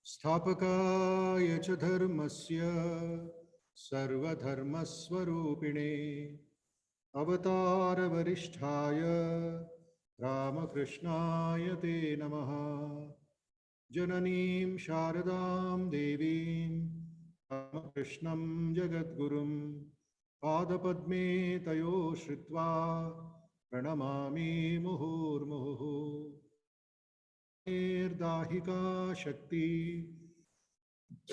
स्थापकाय च धर्मस्य सर्वधर्मस्वरूपिणे अवतारवरिष्ठाय रामकृष्णाय ते नमः। जननीं शारदां देवीं रामकृष्णं जगद्गुरुं पादपद्मे तयो श्रित्वा प्रणमामि मुहुर्मुहुः। निर्दाहिका शक्ति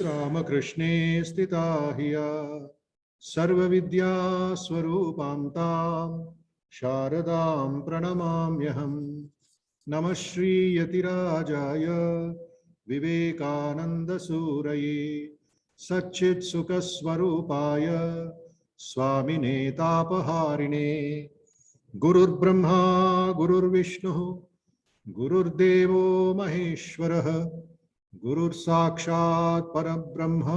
रामकृष्णे स्थिता हिया सर्वविद्या स्वरूपां तां शारदां प्रणमाम्यहम्। नमः श्रीयतिराजाय विवेकानन्दसूरये सच्चित्सुखस्वरूपाय स्वामिने तापहारिणे गुरुर्ब्रह्मा गुरुर्विष्णुः गुरुर्देवो महेश्वरः गुरुर्साक्षात् परब्रह्म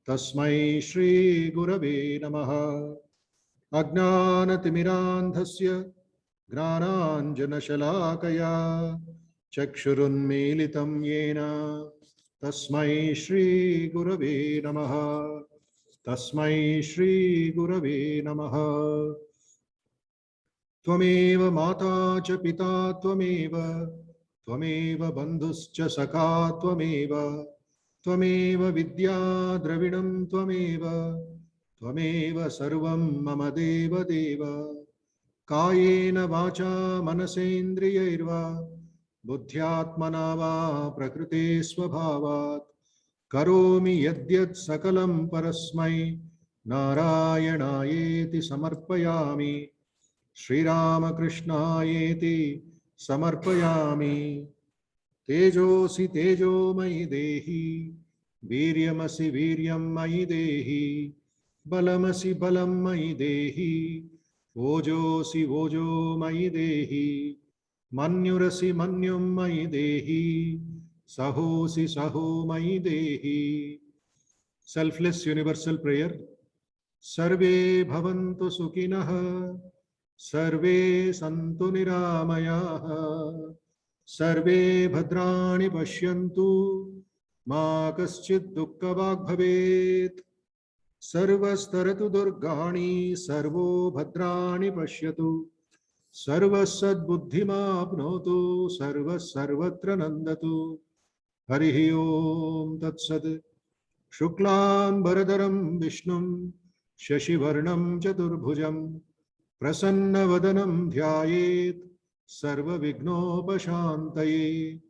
तस्मै श्री गुरवे नमः। अज्ञानतिमिरान्धस्य ज्ञानाञ्जनशलाकया चक्षुरुन्मीलितं येन तस्मै श्री गुरवे नमः। तस्मै श्री गुरवे नमः। त्वमेव माता च पिता त्वमेव त्वमेव बन्धुश्च सखा त्वमेव त्वमेव विद्या द्रविणं त्वमेव त्वमेव सर्वं मम देवदेव। कायेन वाचा मनसेन्द्रियैर्वा बुद्ध्यात्मना वा प्रकृते स्वभावात् करोमि यद्यत् सकलं परस्मै नारायणायेति समर्पयामि श्रीरामकृष्णायेति समर्पयामि। तेजोसि तेजोमयि देहि वीर्यमसि वीर्यं मयि देहि बलमसि बलं मयि देहि ओजोसि ओजो मयि देहि मन्युरसि मन्युं मयि देहि सहोसि सहो मयि देहि। Selfless universal prayer. सर्वे भवन्तु सुखिनः सर्वे सन्तु निरामयाः सर्वे भद्राणि पश्यन्तु मा कश्चित् दुःखभाग् भवेत्। सर्वस्तरतु दुर्गाणि सर्वो भद्राणि पश्यतु सर्वसद्बुद्धिमाप्नोतु सर्वः सर्वत्र नन्दतु। हरिः ओम तत्सत्। शुक्लांबरधरं विष्णुं शशिवर्णं चतुर्भुजं प्रसन्नवदनं ध्यायेत् सर्वविघ्नोपशान्तये।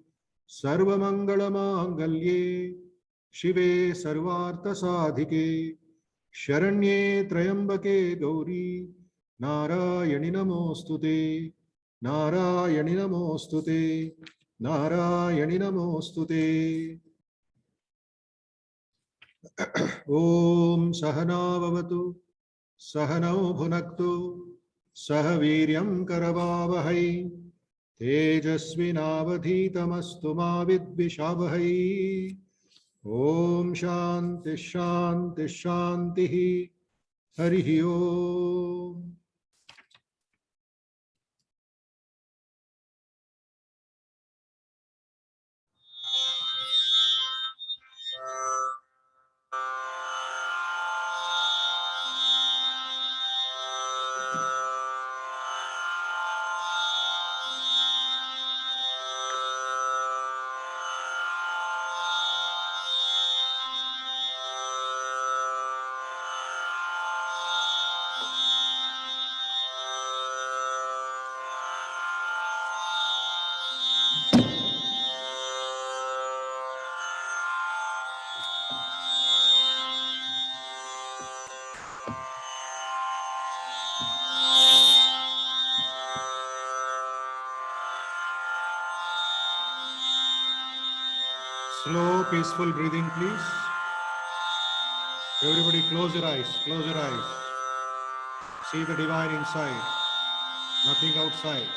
सर्वमंगलमांगल्ये शिवे सर्वार्थसाधिके शरण्ये त्र्यंबके गौरी नारायणि नमोस्तुते नारायणि नमोस्तुते नारायणि नमोस्तुते। ओम सहना भवतु सहनौ भुनक्तु सह वीर्यं करवावहै तेजस्विनावधीतमस्तु मा विद्विषावहै। ओम शांति शांति शांति। हरिः ओम। Slow, peaceful breathing, please. Everybody close your eyes, close your eyes. See the divine inside, nothing outside.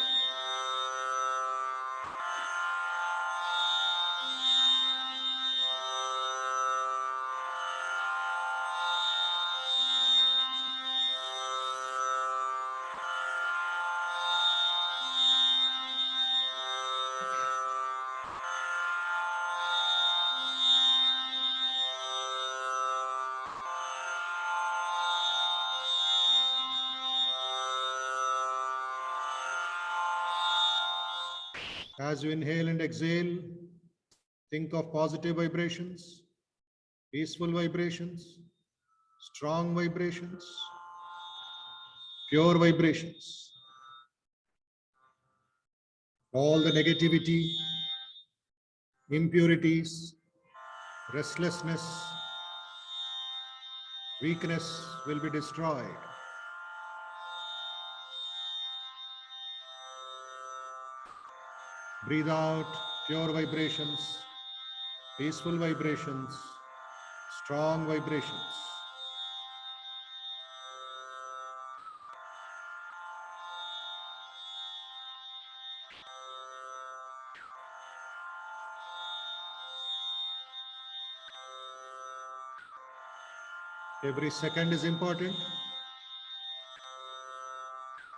As you inhale and exhale, think of positive vibrations, peaceful vibrations, strong vibrations, pure vibrations. All the negativity, impurities, restlessness, weakness will be destroyed. Breathe out pure vibrations, peaceful vibrations, strong vibrations. Every second is important.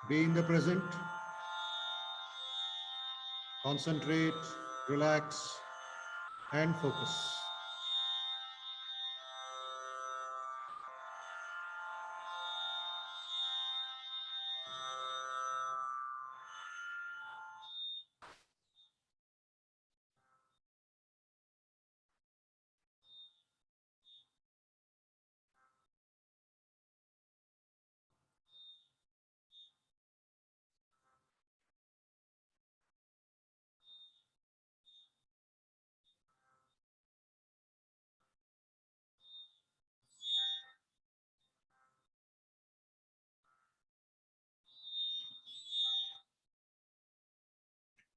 Be in the present. Concentrate, relax, and focus.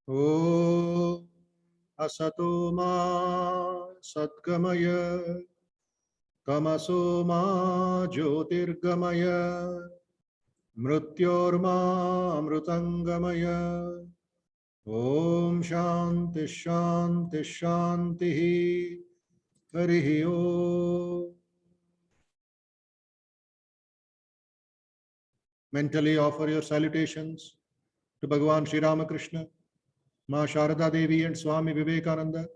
Om Asato Ma Satgamaya Tamaso Ma Jyotirgamaya Mrityorma Amrutangamaya. Om Shanti Shanti Shanti. Harihi Om. Mentally offer your salutations to Bhagavan Sri Ramakrishna, Ma Sharada Devi and Swami Vivekananda,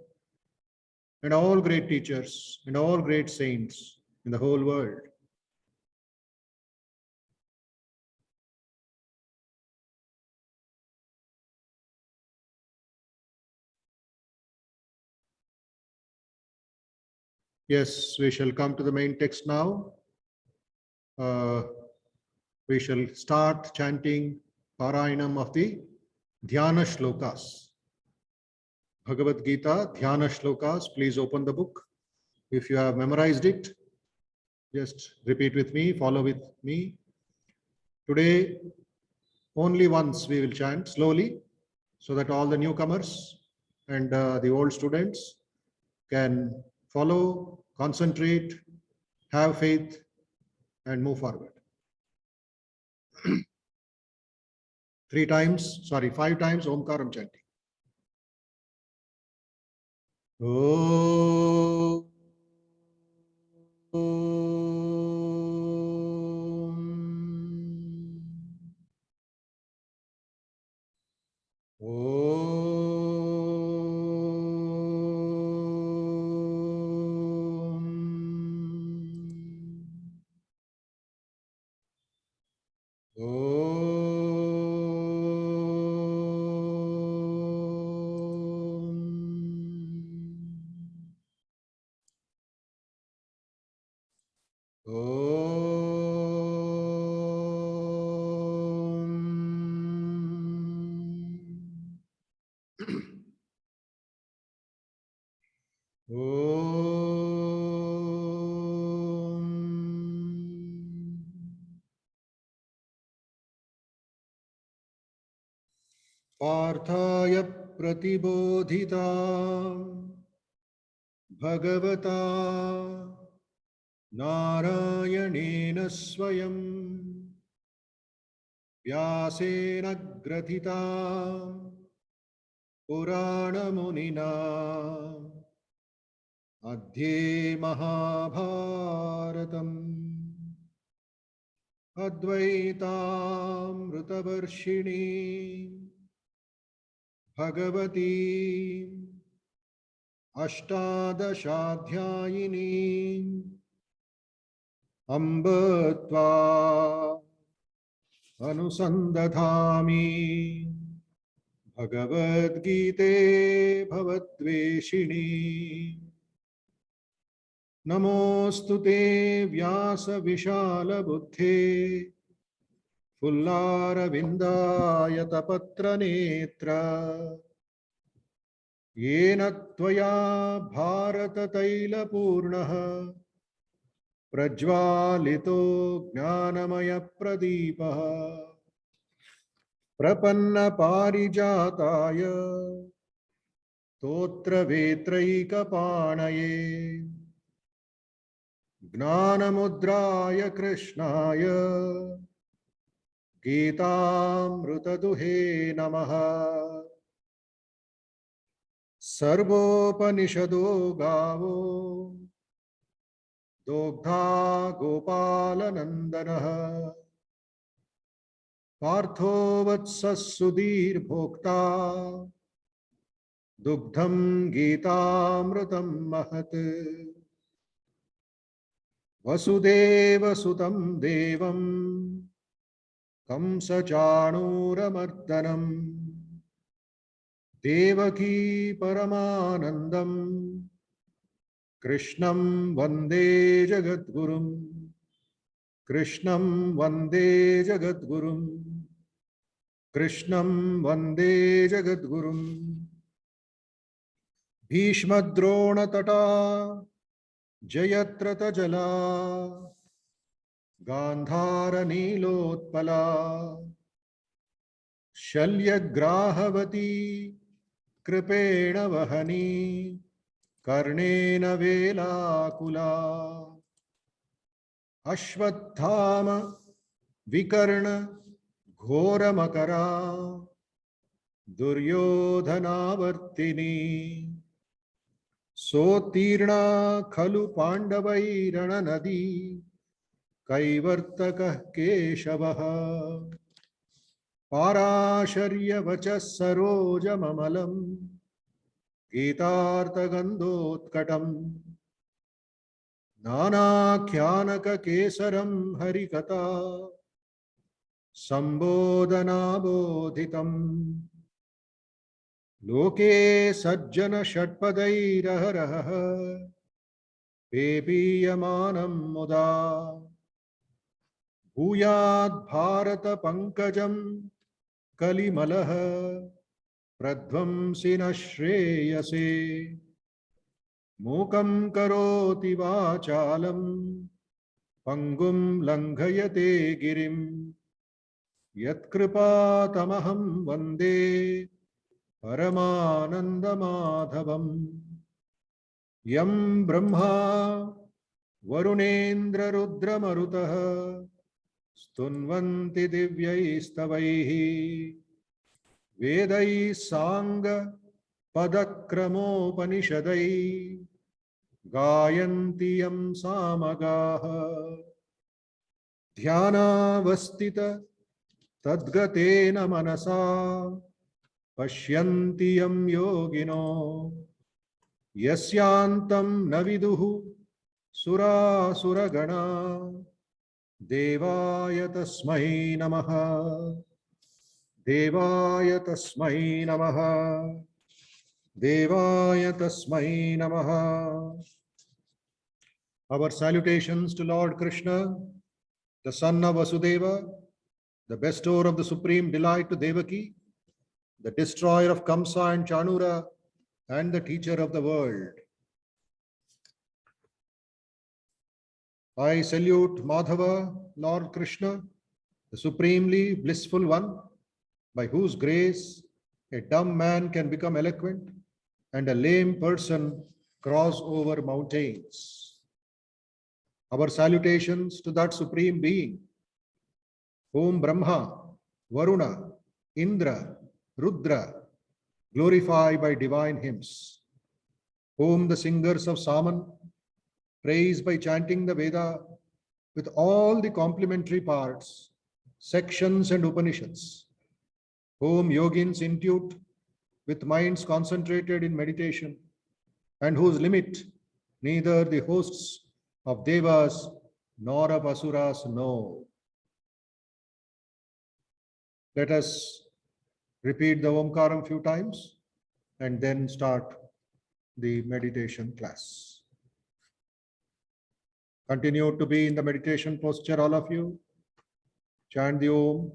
and all great teachers and all great saints in the whole world. Yes, we shall come to the main text now. We shall start chanting Parayanam of the Dhyana Shlokas. Bhagavad Gita, Dhyana Shlokas. Please open the book. If you have memorized it, just repeat with me, follow with me. Today, only once we will chant slowly so that all the newcomers and the old students can follow, concentrate, have faith, and move forward. 5 times Omkaram chanting. Om. पार्थाय प्रतिबोधिता भगवता नारायणेन स्वयं व्यासेन ग्रथिता पुराणमुनिना अध्ये महाभारतम् अद्वैतामृतवर्षिणी भगवती अष्टादशाध्यायिनी अम्ब त्वा अनुसन्दधामि भगवद्गीते भवद्वेषिणी नमोऽस्तु ते व्यासविशालबुद्धे फुल्लारविन्दायतपत्रनेत्र येन त्वया भारततैलपूर्णः प्रज्वालितो ज्ञानमयप्रदीपः प्रपन्नपारिजाताय स्तोत्रवेत्रैकपाणये ज्ञानमुद्राय कृष्णाय गीतामृतदुहे नमः। सर्वोपनिषदो गावो दोग्धा गोपालनन्दनः पार्थो वत्सः सुधीर्भोक्ता दुग्धं गीतामृतं महत्। वसुदेवसुतं देवं कंसचाणूरमर्दनं देवकी परमानन्दं कृष्णं वन्दे जगद्गुरुं कृष्णं वन्दे जगद्गुरुं कृष्णं वन्दे जगद्गुरुं। भीष्मद्रोणतटा जयत्रतजला गान्धारनीलोत्पला शल्यग्राहवती कृपेण वहनी कर्णेन वेलाकुला अश्वत्थाम विकर्ण घोरमकरा दुर्योधनावर्तिनी सोत्तीर्णा खलु पाण्डवैरणनदी कैवर्तकः केशवः पाराशर्यवचः सरोजममलं गीतार्थगन्धोत्कटम् नानाख्यानककेसरं हरिकथा सम्बोधनाबोधितम् लोके सज्जन षट्पदैरहरः पेपीयमानं मुदा भूयात् भारत पंकजं कलिमलः प्रध्वंसि न श्रेयसे मूकं करोति वाचालं पंगुं लंघयते गिरिं यत्कृपातमहं वन्दे परमानन्दमाधवम्। यं ब्रह्मा वरुणेन्द्ररुद्रमरुतः स्तुन्वन्ति दिव्यैस्तवैः वेदैः साङ्गपदक्रमोपनिषदैः गायन्ति यं सामगाः ध्यानावस्थित तद्गतेन मनसा पश्यन्ति यं योगिनो यस्यान्तं न विदुः सुरासुरगणा देवाय तस्मै नमः देवाय तस्मै नमः देवाय तस्मै नमः। Our salutations to Lord Krishna, the son of Vasudeva, the bestower of the supreme delight to Devaki, the destroyer of Kamsa and Chanura, and the teacher of the world. I salute Madhava, Lord Krishna, the supremely blissful one, by whose grace a dumb man can become eloquent and a lame person cross over mountains. Our salutations to that Supreme Being, whom Brahma, Varuna, Indra, Rudra glorify by divine hymns, whom the singers of Saman praise by chanting the Veda with all the complementary parts, sections and Upanishads, whom yogins intute with minds concentrated in meditation, and whose limit neither the hosts of Devas nor of Asuras know. Let us repeat the Omkaram few times and then start the meditation class. Continue to be in the meditation posture, all of you. Chant the Om.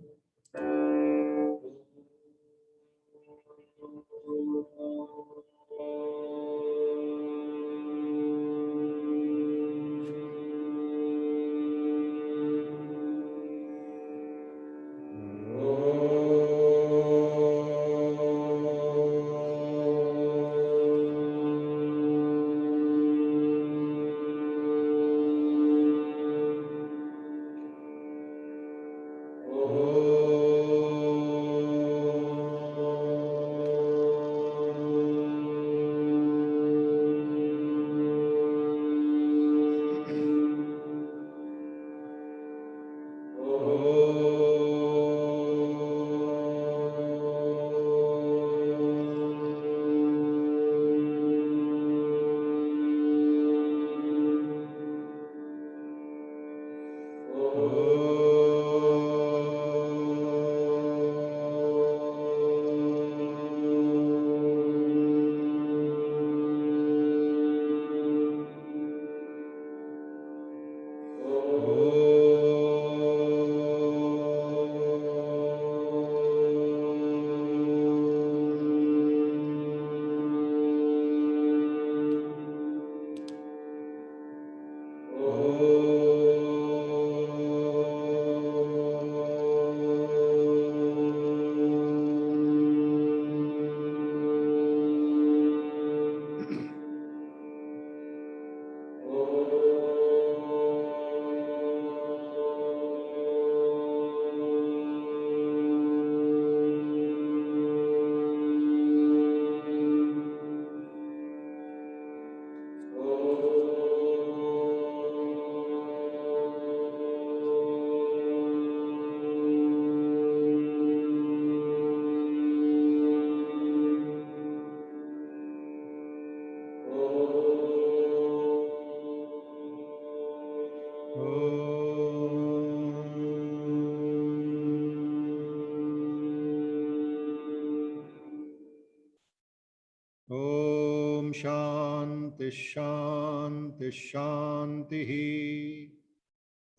Om Shanti Shanti Shanti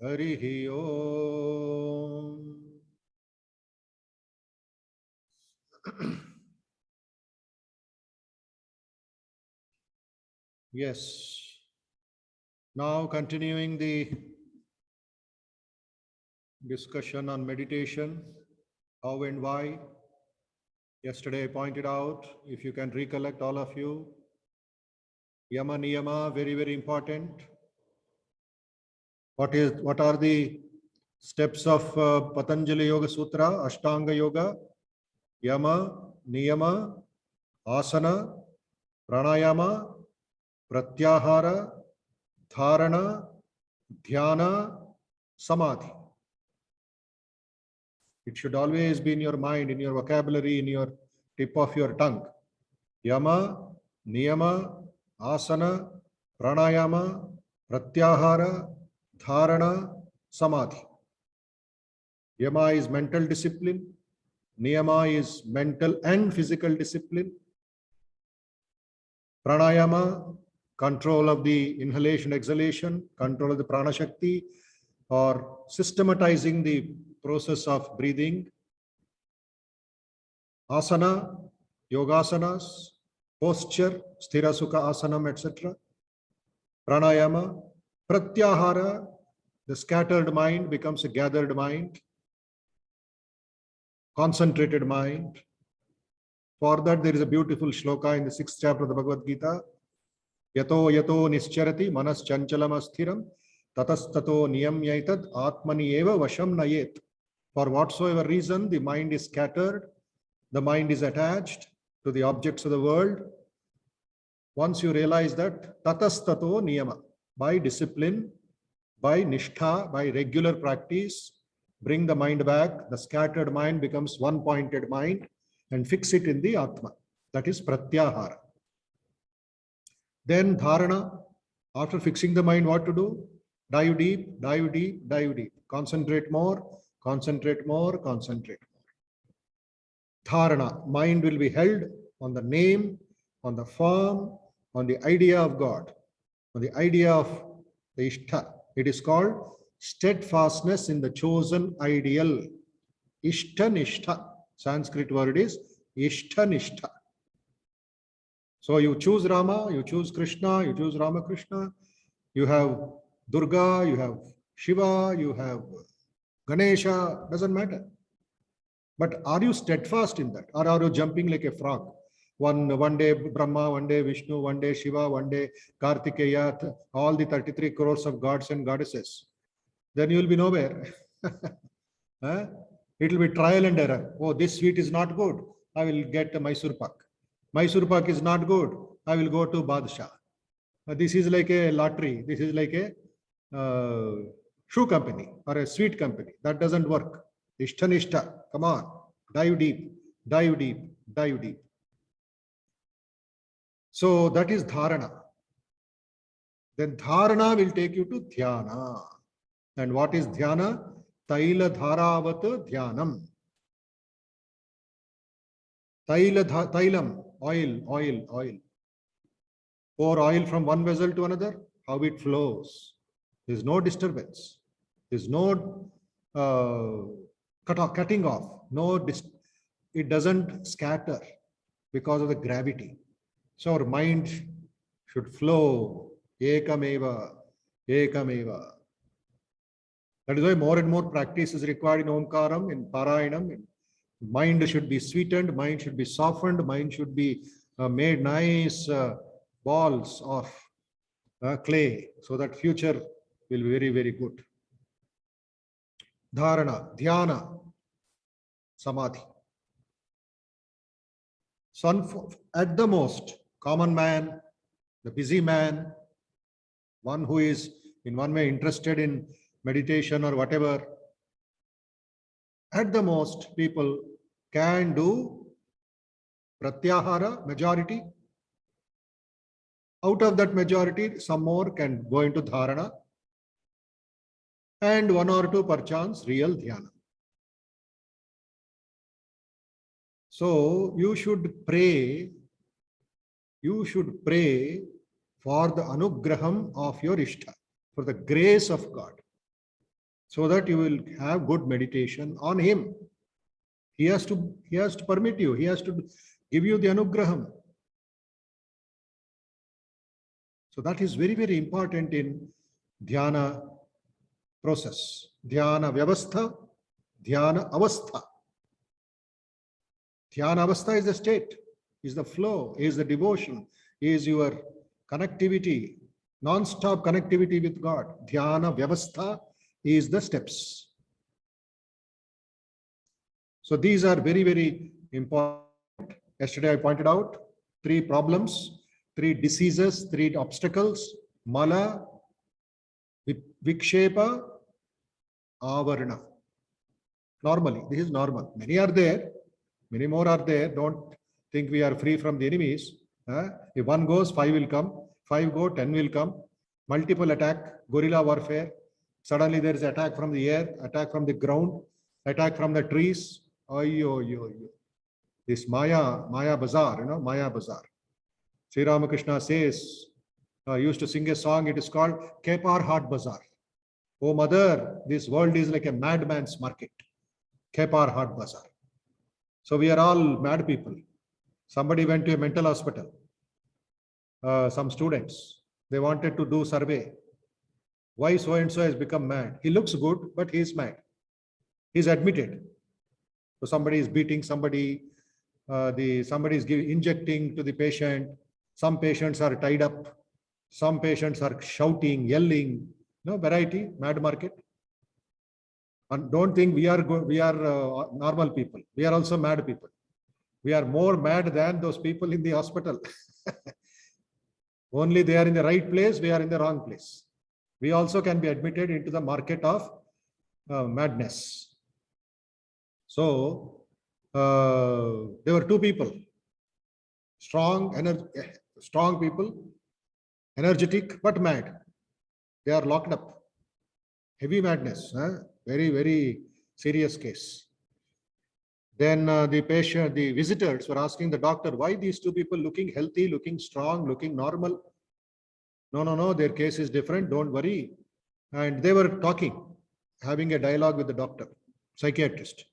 Harihi Om. Yes. Now continuing the discussion on meditation, how and why. Yesterday I pointed out, if you can recollect, all of you, Yama Niyama, very, very important. What are the steps of Patanjali Yoga Sutra, Ashtanga Yoga? Yama, Niyama, Asana, Pranayama, Pratyahara, Dharana, Dhyana, Samadhi. It should always be in your mind, in your vocabulary, in your tip of your tongue. Yama, Niyama, Asana, Pranayama, Pratyahara, Dharana, Samadhi. Yama is mental discipline. Niyama is mental and physical discipline. Pranayama, control of the inhalation, exhalation, control of the prana shakti, or systematizing the process of breathing. Asana, yogasanas, posture, sthira sukha asanam, etc. Pranayama, pratyahara, the scattered mind becomes a gathered mind, concentrated mind. For that, there is a beautiful shloka in the 6th chapter of the Bhagavad Gita. Yato yato nischarati manas chanchalam asthiram tatastato niyamyaitad atmani eva vasham nayet. For whatsoever reason the mind is scattered, the mind is attached to the objects of the world. Once you realize that, tatastato niyama, by discipline, by nishtha, by regular practice, bring the mind back. The scattered mind becomes one-pointed mind and fix it in the Atma. That is pratyahara. Then dharana, after fixing the mind, what to do? Dive deep, dive deep, dive deep. Concentrate more, concentrate more, concentrate more. Dharana, mind will be held on the name, on the form, on the idea of God, on the idea of the Ishtha. It is called steadfastness in the chosen ideal. Ishtanishtha. Sanskrit word is Ishtanishtha. So you choose Rama, you choose Krishna, you choose Ramakrishna, you have Durga, you have Shiva, you have Ganesha, doesn't matter. But are you steadfast in that? Or are you jumping like a frog? One day Brahma, one day Vishnu, one day Shiva, one day Kartikeya, all the 33 crores of gods and goddesses. Then you will be nowhere. Huh? It will be trial and error. Oh, this sweet is not good. I will get a Mysore Pak. Mysore Pak is not good. I will go to Badshah. This is like a lottery. This is like a shoe company or a sweet company. That doesn't work. Ishtanishta. Come on. Dive deep. Dive deep. Dive deep. So that is dharana. Then dharana will take you to dhyana. And what is dhyana? Taila dharavat dhyanam. Tailam, oil. Pour oil from one vessel to another, how it flows. There's no disturbance. There's no cutting off. It doesn't scatter because of the gravity. So our mind should flow. Ekameva. Ekameva. That is why more and more practice is required in Omkaram, in Parayanam. Mind should be sweetened, mind should be softened, mind should be made nice balls of clay, so that future will be very, very good. Dharana, dhyana, samadhi. So at the most, common man, the busy man, one who is in one way interested in meditation or whatever, at the most people can do pratyahara, majority. Out of that majority, some more can go into dharana, and one or two perchance real dhyana. So you should pray for the anugraham of your Ishta, for the grace of God, so that you will have good meditation on him. He has to permit you, he has to give you the anugraham. So that is very, very important in dhyana process. Dhyana vyavastha, dhyana avastha. Dhyana avastha is the state, is the flow, is the devotion, is your connectivity, non-stop connectivity with God. Dhyana vyavastha is the steps. So these are very, very important. Yesterday I pointed out 3 problems, 3 diseases, 3 obstacles: mala, vikshepa, avarna. Normally, this is normal. Many are there, many more are there. Don't think we are free from the enemies. If one goes, 5 will come. 5 go, 10 will come. Multiple attack, guerrilla warfare. Suddenly there is attack from the air, attack from the ground, attack from the trees. This Maya Bazaar, Maya Bazaar. Sri Ramakrishna says, used to sing a song, it is called Kepar Hat Bazaar. Oh mother, this world is like a madman's market. Kepar Hat Bazaar. So we are all mad people. Somebody went to a mental hospital. Some students, they wanted to do survey. Why so-and-so has become mad? He looks good, but he is mad. He's admitted. So somebody is beating somebody, somebody is injecting to the patient. Some patients are tied up. Some patients are shouting, yelling, variety, mad market. And don't think we are normal people. We are also mad people. We are more mad than those people in the hospital. Only they are in the right place, we are in the wrong place. We also can be admitted into the market of madness. So there were two people, strong people, energetic but mad. They are locked up. Heavy madness, very, very serious case. Then the visitors were asking the doctor, why these two people looking healthy, looking strong, looking normal? No, their case is different, don't worry. And they were talking, having a dialogue with the doctor, psychiatrist.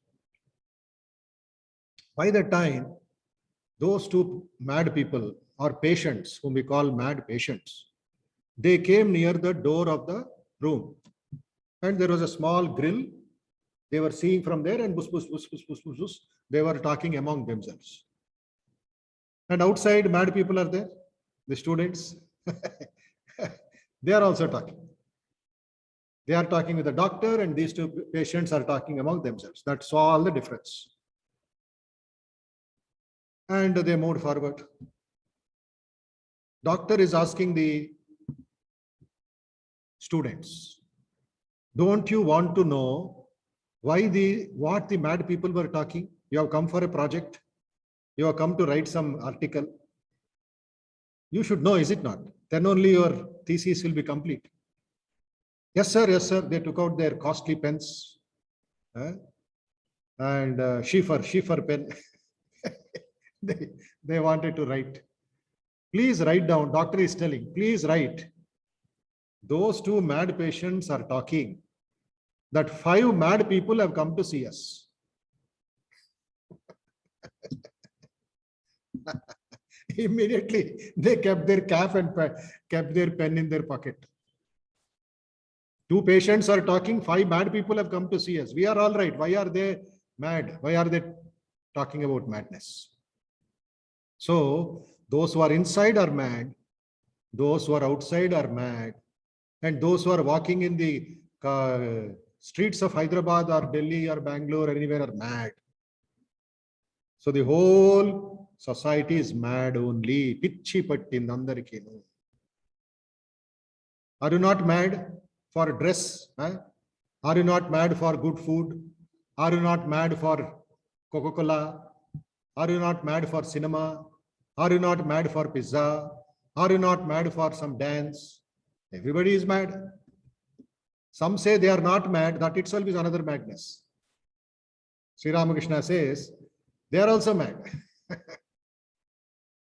By the time, those two mad people or patients, whom we call mad patients, they came near the door of the room. And there was a small grill. They were seeing from there and bus, bus, bus, bus, bus, bus, bus. They were talking among themselves. And outside, mad people are there, the students. They are also talking. They are talking with the doctor, and these two patients are talking among themselves. That's all the difference. And they moved forward. Doctor is asking the students, don't you want to know what the mad people were talking? You have come for a project. You have come to write some article. You should know, is it not? Then only your thesis will be complete. Yes, sir. Yes, sir. They took out their costly pens and Schiefer pen. They wanted to write. Please write down. Doctor is telling, please write. Those two mad patients are talking that 5 mad people have come to see us. Immediately, they kept their cap and kept their pen in their pocket. 2 patients are talking, 5 mad people have come to see us. We are all right. Why are they mad? Why are they talking about madness? So, those who are inside are mad. Those who are outside are mad. And those who are walking in the streets of Hyderabad or Delhi or Bangalore or anywhere are mad. So the whole society is mad only. Pichi pattin andarikinu. Are you not mad for dress? Are you not mad for good food? Are you not mad for Coca-Cola? Are you not mad for cinema? Are you not mad for pizza? Are you not mad for some dance? Everybody is mad. Some say they are not mad. That itself is another madness. Sri Ramakrishna says they are also mad.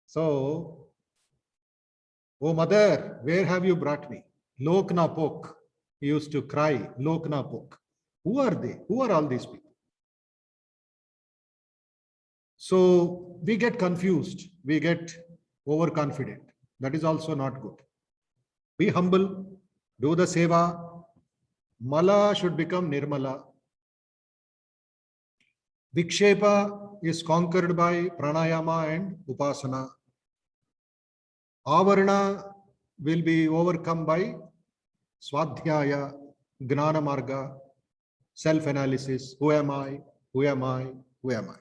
So, oh mother, where have you brought me? Lokna Pok. He used to cry, Lokna Pok. Who are they? Who are all these people? So we get confused. We get overconfident. That is also not good. Be humble. Do the seva. Mala should become Nirmala. Vikshepa is conquered by pranayama and upasana. Avarana will be overcome by swadhyaya, gnana marga, self-analysis. Who am I? Who am I? Who am I?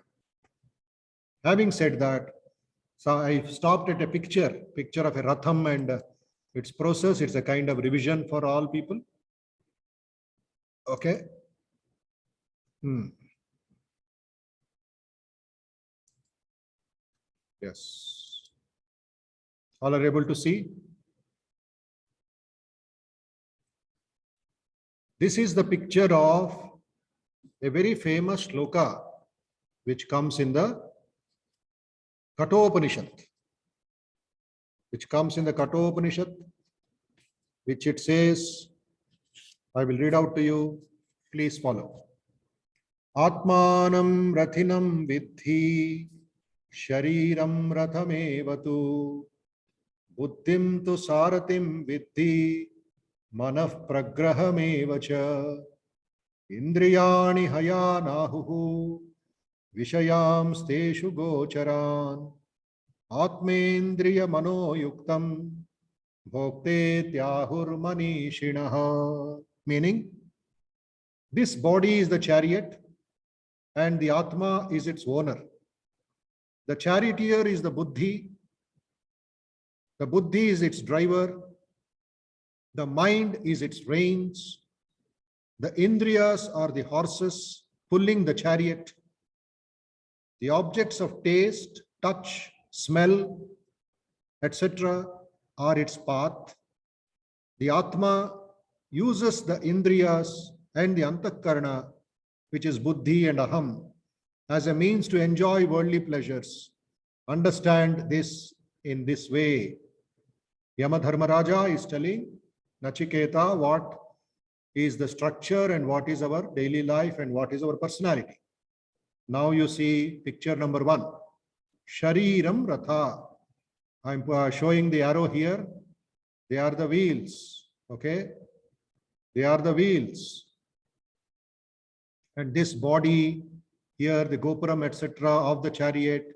Having said that, so I stopped at a picture of a Ratham and its process. It's a kind of revision for all people. Okay. Yes. All are able to see? This is the picture of a very famous shloka which comes in the Kathopanishad. Which comes in the Kathopanishad, which it says, I will read out to you. Please follow. Atmanam rathinam vidhi shariram rathamevatu buddhim tu saratim vidhi manah pragrahamevacha indriyani hayanahuhu vishayam steshu gocharan atmendriya manoyuktam bhokte tyahur manishinaha. Meaning, this body is the chariot and the Atma is its owner. The charioteer is the buddhi is its driver, the mind is its reins, the indriyas are the horses pulling the chariot, the objects of taste, touch, smell, etc. are its path. The Atma uses the indriyas and the antakarana, which is buddhi and aham, as a means to enjoy worldly pleasures. Understand this in this way. Yamadharmaraja is telling Nachiketa what is the structure and what is our daily life and what is our personality. Now you see picture number 1. Shariram Ratha. I'm showing the arrow here. They are the wheels. Okay. They are the wheels. And this body here, the Gopuram, etc. of the chariot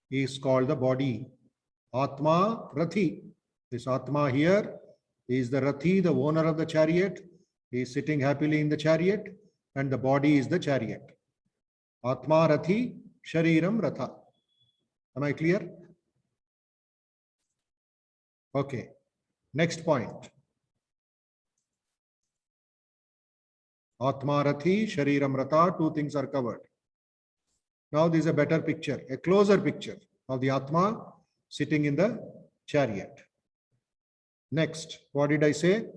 is called the body. Atma Rathi. This Atma here is the Rathi, the owner of the chariot. He is sitting happily in the chariot and the body is the chariot. Atma Rathi, Shariram Ratha. Am I clear? Okay. Next point. Atma Rathi, Shariram Ratha, 2 things are covered. Now this is a better picture, a closer picture of the Atma sitting in the chariot. Next, what did I say?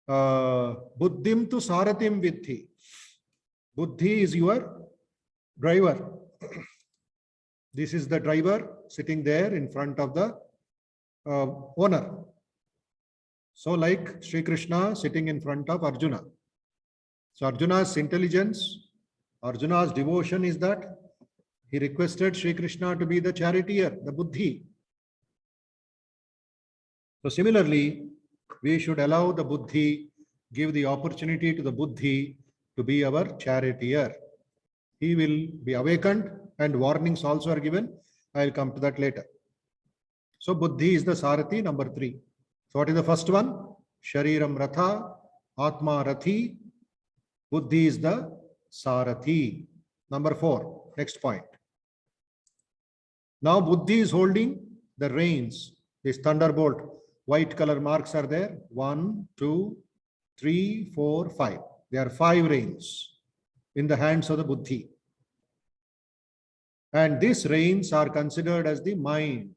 Buddhim tu saratim vidhi. Buddhi is your driver. This is the driver sitting there in front of the owner. So like Sri Krishna sitting in front of Arjuna. So Arjuna's intelligence, Arjuna's devotion is that he requested Sri Krishna to be the charioteer, the buddhi. So similarly, we should allow the buddhi, give the opportunity to the buddhi to be our charioteer. He will be awakened and warnings also are given. I will come to that later. So buddhi is the sarathi, number 3. So what is the first one? Shariram Ratha, Atma Rathi, buddhi is the sarathi. Number 4, next point. Now buddhi is holding the reins. This thunderbolt. White color marks are there. 1, 2, 3, 4, 5. There are 5 reins in the hands of the buddhi. And these reins are considered as the mind.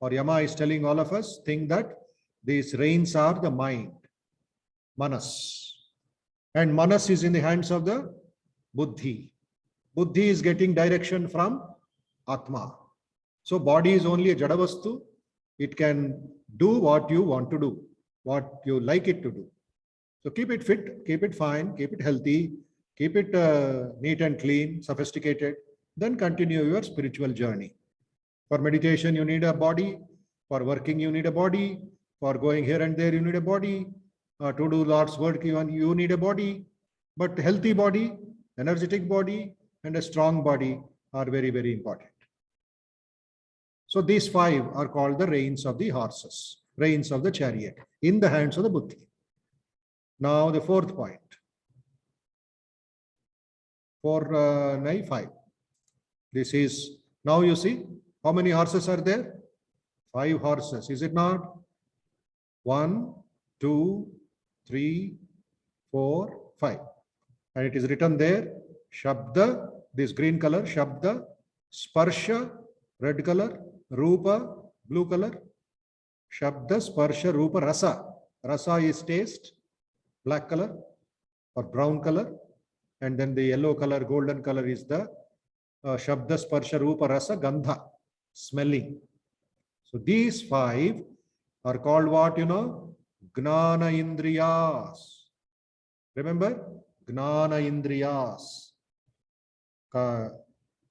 Or Yama is telling all of us, think that these reins are the mind. Manas. And Manas is in the hands of the buddhi. Buddhi is getting direction from Atma. So body is only a Jadavastu. It can do what you want to do, what you like it to do. So keep it fit, keep it fine, keep it healthy, keep it neat and clean, sophisticated, then continue your spiritual journey. For meditation, you need a body. For working, you need a body. For going here and there, you need a body. To do Lord's work, you need a body. But healthy body, energetic body, and a strong body are very, very important. So these 5 are called the reins of the horses, reins of the chariot, in the hands of the buddhi. Now the 4th point. 5. This is, now you see, how many horses are there? 5 horses, is it not? 1, 2, 3, 4, 5. And it is written there, Shabda, this green color, Shabda, Sparsha, red color, Rupa, blue color, Shabda, Sparsha, Rupa, Rasa. Rasa is taste, black color or brown color. And then the yellow color, golden color is the Shabda, Sparsha, Rupa, Rasa, Gandha, smelling. So these 5 are called what, you know? Gnana Indriyas. Remember? Gnana Indriyas.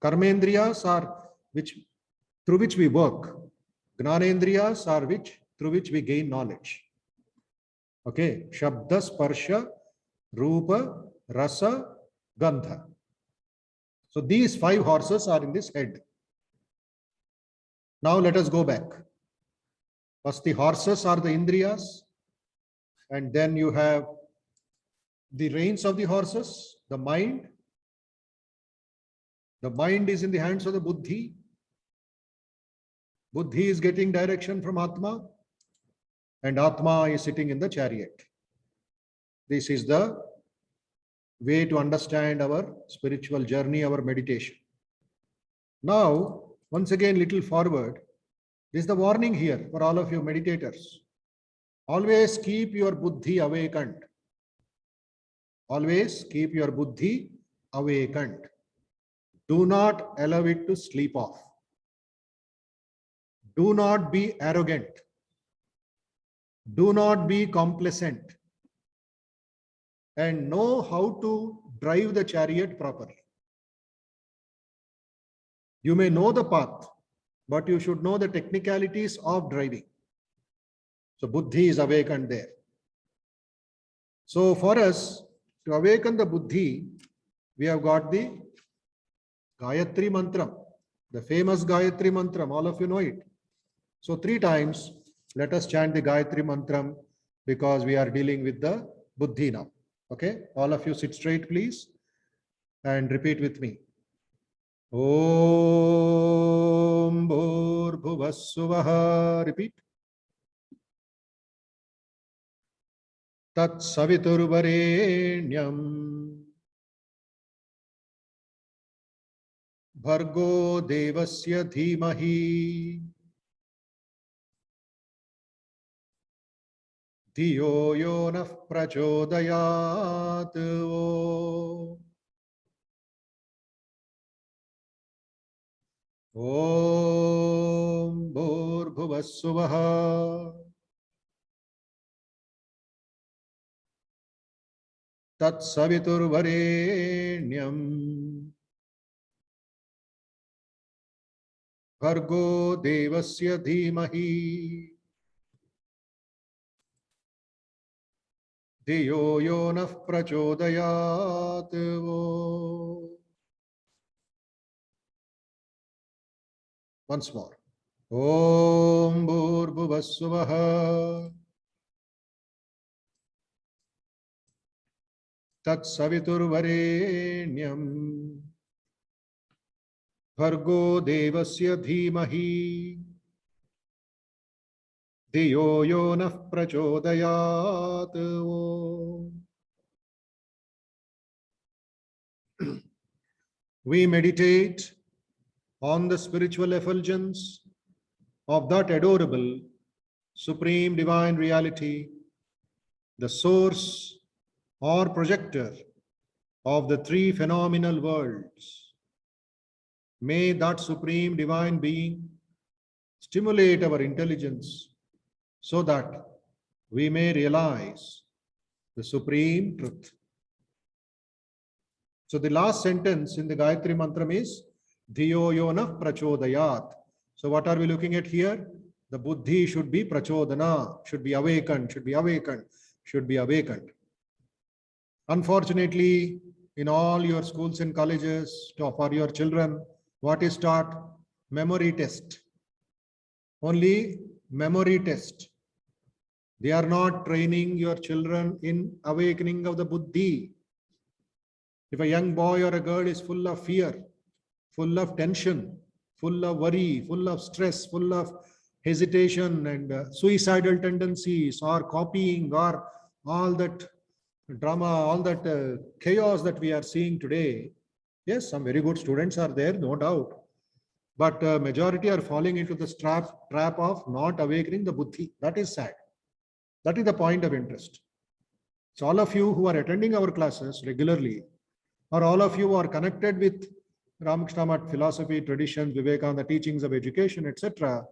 Karmendriyas are through which we work. Gnanendriyas are through which we gain knowledge. Okay. Shabda, Sparsha, Rupa, Rasa, Gandha. So these 5 horses are in this head. Now let us go back. First, the horses are the Indriyas, and then you have the reins of the horses, the mind. The mind is in the hands of the Buddhi. Buddhi is getting direction from Atma, and Atma is sitting in the chariot. This is the way to understand our spiritual journey, our meditation. Now, once again, little forward. This is the warning here for all of you meditators. Always keep your Buddhi awakened. Always keep your Buddhi awakened. Do not allow it to sleep off. Do not be arrogant. Do not be complacent. And know how to drive the chariot properly. You may know the path, but you should know the technicalities of driving. So Buddhi is awakened there. So for us to awaken the Buddhi, we have got the Gayatri Mantra, the famous Gayatri Mantra. All of you know it. So 3 times, let us chant the Gayatri Mantra because we are dealing with the Buddhi now. Okay, all of you sit straight, please, and repeat with me. Om Bhur Bhuvassuvaha. Repeat. Tat Saviturvarenyam Bhargo Devasya Dhimahi Dhiyo Yo Nah Prachodayat. Om Bhur Bhuvassuvaha Tat Saviturvarenyam Bhargo Devasya Dhimahi Dhiyo Yo Nah Prachodayat. Once more. Om Bhur Bhuvassuvaha Tat Saviturvarenyam Bhargo Devasya Dhimahi Dhiyo Yo Nah Prachodayat. We meditate on the spiritual effulgence of that adorable, supreme divine reality, the source or projector of the 3 phenomenal worlds. May that supreme divine being stimulate our intelligence so that we may realize the supreme truth. So the last sentence in the Gayatri Mantra is Dhiyo Yo Nah Prachodayat. So what are we looking at here? The Buddhi should be prachodana, should be awakened, should be awakened, should be awakened. Unfortunately, in all your schools and colleges, for your children, what is taught? Memory test. Only memory test. They are not training your children in awakening of the Buddhi. If a young boy or a girl is full of fear, full of tension, full of worry, full of stress, full of hesitation and suicidal tendencies or copying or all that drama, all that chaos that we are seeing today, yes, some very good students are there, no doubt. But majority are falling into the trap of not awakening the Buddhi. That is sad. That is the point of interest. So all of you who are attending our classes regularly, or all of you who are connected with Ramakrishna Math philosophy, traditions, Vivekananda teachings of education, etc.,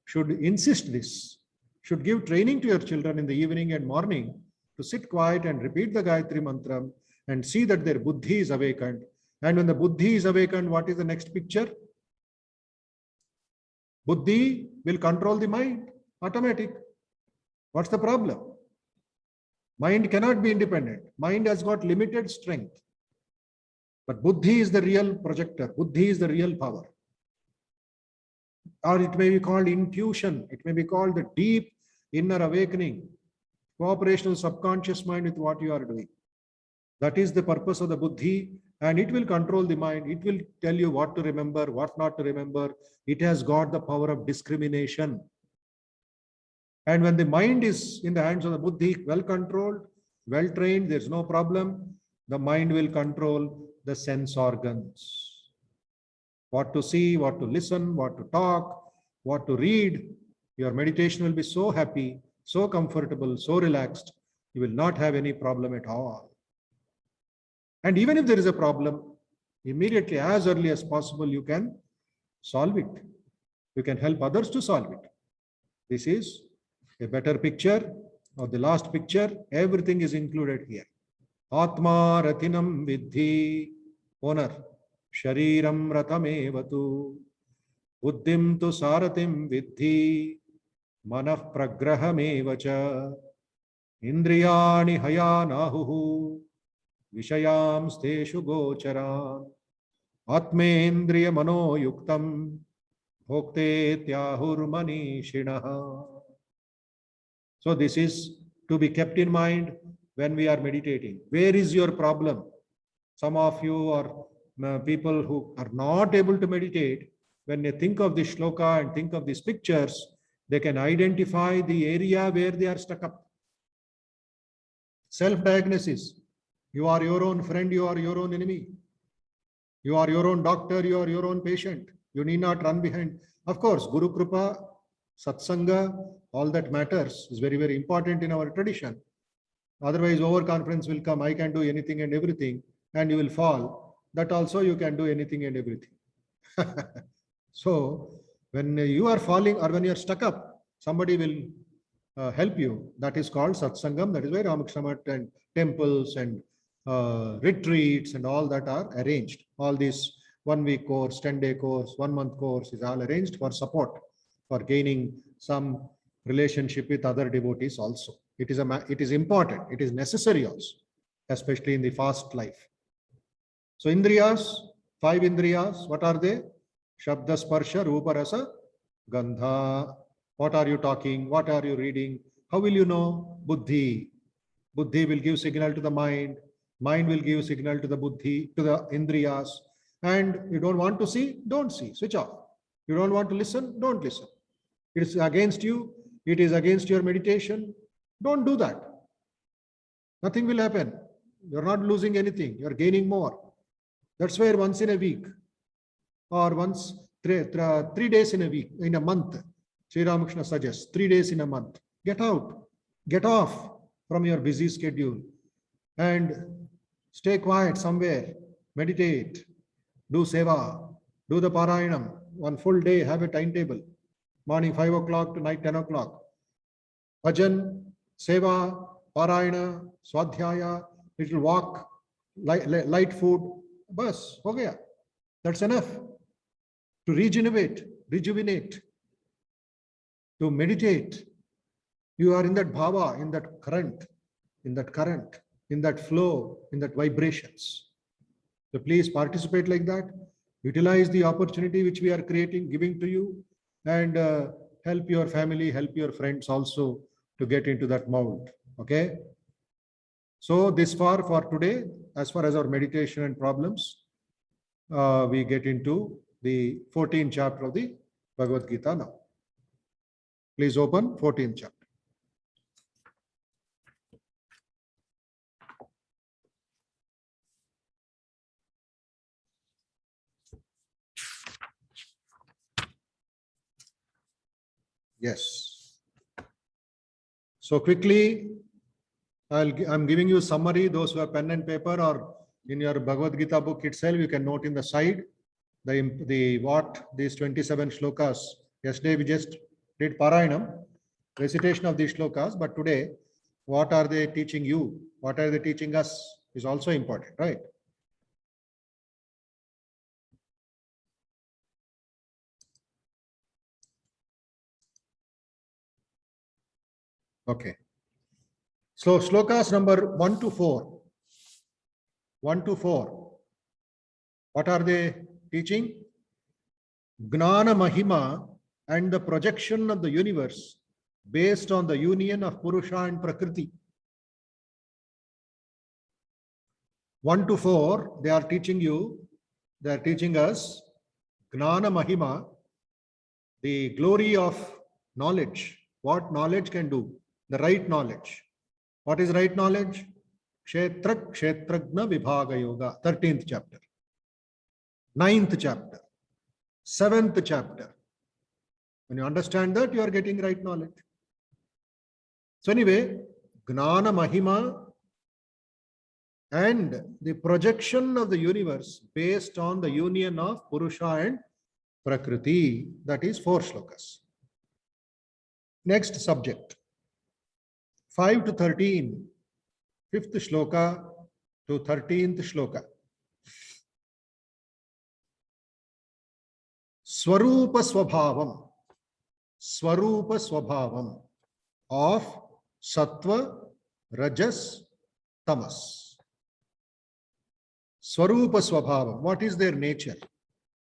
should insist this, should give training to your children in the evening and morning to sit quiet and repeat the Gayatri Mantra and see that their Buddhi is awakened. And when the Buddhi is awakened, what is the next picture? Buddhi will control the mind, automatic. What's the problem? Mind cannot be independent. Mind has got limited strength. But Buddhi is the real projector. Buddhi is the real power. or it may be called intuition. It may be called the deep inner awakening, cooperational subconscious mind with what you are doing. That is the purpose of the buddhi, and it will control the mind. It will tell you what to remember, what not to remember. It has got the power of discrimination. And when the mind is in the hands of the buddhi, well controlled, well trained, there's no problem. The mind will control the sense organs. What to see, what to listen, what to talk, what to read. Your meditation will be so happy, so comfortable, so relaxed. You will not have any problem at all. And even if there is a problem, immediately, as early as possible, you can solve it. You can help others to solve it. This is a better picture of the last picture. Everything is included here. Atma Rathinam Vidhi, owner. Shariram Ratamevatu. Buddhim tu Saratim Vidhi. Manah Pragrahamevacha. Indriyani Hayanahu. Vishayam Steshu Gocharan. Atmendriya Mano Yuktam. Bhokte Tyahur Manishinaha. So this is to be kept in mind when we are meditating. Where is your problem? Some of you are people who are not able to meditate. When they think of this shloka and think of these pictures, they can identify the area where they are stuck up. Self-diagnosis. You are your own friend, you are your own enemy. You are your own doctor, you are your own patient. You need not run behind. Of course, Guru Kripa, Satsanga, all that matters is very, very important in our tradition. Otherwise, overconfidence will come. I can do anything and everything, and you will fall. That also you can do anything and everything. So, when you are falling or when you are stuck up, somebody will help you. That is called Satsangam. That is why Ramakrishna Math and temples and retreats and all that are arranged. All these 1 week course, 10-day course, 1 month course is all arranged for support, for gaining some relationship with other devotees also. It is important. It is necessary also, especially in the fast life. So Indriyas, 5 Indriyas, what are they? Shabda, Sparsha, Rupa, Rasa, Gandha. What are you talking? What are you reading? How will you know? Buddhi. Buddhi will give signal to the mind. Mind will give signal to the buddhi, to the Indriyas. And you don't want to see? Don't see. Switch off. You don't want to listen? Don't listen. It is against you. It is against your meditation. Don't do that. Nothing will happen. You're not losing anything. You're gaining more. That's where once in a week or once 3 days in a week, in a month, Sri Ramakrishna suggests 3 days in a month. Get out. Get off from your busy schedule and stay quiet somewhere. Meditate. Do seva. Do the Parayanam. 1 full day, have a timetable. Morning 5 o'clock to night 10 o'clock. Bhajan, seva, Parayana, Swadhyaya, little walk, light food. Bas, ho gaya. That's enough. To rejuvenate, to meditate. You are in that bhava, in that current, in that flow, in that vibrations. So please participate like that. Utilize the opportunity which we are creating, giving to you, and help your family, help your friends also to get into that mold. Okay. So this far for today, as far as our meditation and problems, we get into the 14th chapter of the Bhagavad Gita now. Please open 14th chapter. Yes. So quickly, I'm giving you a summary. Those who have pen and paper or in your Bhagavad Gita book itself, you can note in the side these 27 shlokas. Yesterday we just did Parayanam, recitation of these shlokas, but today, what are they teaching you? What are they teaching us is also important, right? Okay. So shlokas number 1 to 4. 1 to 4. What are they teaching? Gnana Mahima and the projection of the universe based on the union of Purusha and Prakriti. 1 to 4, they are teaching us Gnana Mahima, the glory of knowledge, what knowledge can do, the right knowledge. What is right knowledge? Kshetra Kshetragna Vibhaga Yoga, 13th chapter, 9th chapter, 7th chapter. When you understand that, you are getting right knowledge. So anyway, Gnana Mahima and the projection of the universe based on the union of Purusha and Prakriti, that is 4 shlokas. Next subject, 5 to 13, 5th shloka to 13th shloka. Swarupa Swabhavam of Sattva, Rajas, Tamas. Swarupa Swabhavam, what is their nature?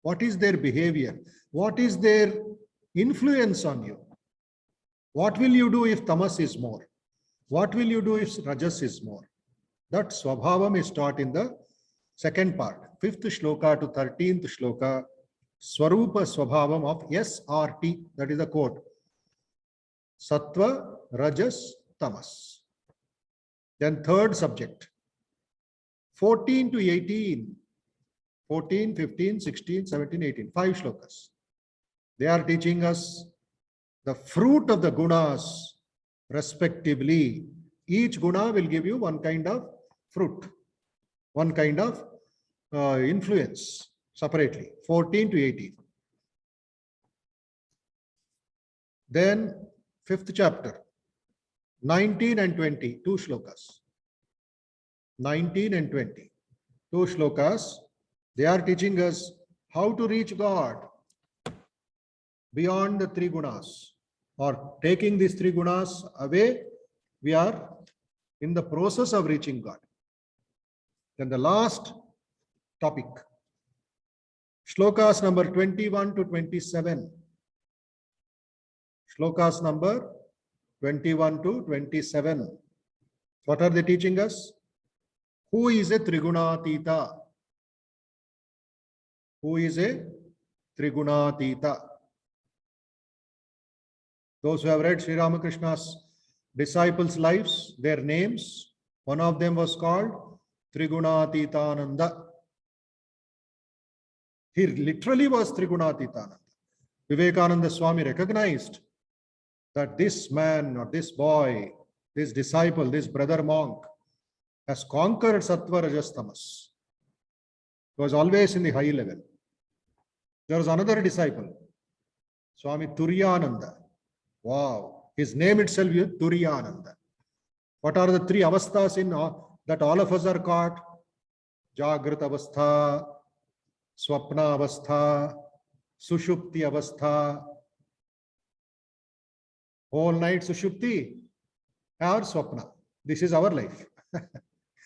What is their behavior? What is their influence on you? What will you do if Tamas is more? What will you do if Rajas is more? That Swabhavam is taught in the second part, 5th shloka to 13th shloka. Swarupa Swabhavam of SRT, that is the quote. Sattva, Rajas, Tamas. Then third subject, 14 to 18, 14, 15, 16, 17, 18, 5 shlokas. They are teaching us the fruit of the gunas respectively. Each guna will give you one kind of fruit, one kind of influence separately, 14 to 18. Then 5th chapter, 19 and 20, 2 shlokas. 19 and 20, 2 shlokas. They are teaching us how to reach God beyond the 3 gunas, or taking these 3 gunas away. We are in the process of reaching God. Then the last topic, shlokas number 21 to 27. Shlokas number 21 to 27. What are they teaching us? Who is a Trigunatita? Who is a Trigunatita? Those who have read Sri Ramakrishna's disciples' lives, their names, one of them was called Trigunatitananda. He literally was Trigunatitananda. Vivekananda Swami recognized that this man or this boy, this disciple, this brother monk has conquered Sattva, Rajas, Tamas. He was always in the high level. There was another disciple, Swami Turiyananda. Wow, his name itself is Turiyananda. What are the 3 avasthas in that all of us are caught? Jagrata avastha, Swapna avastha, Sushupti avastha. Whole night Sushupti or Swapna. This is our life.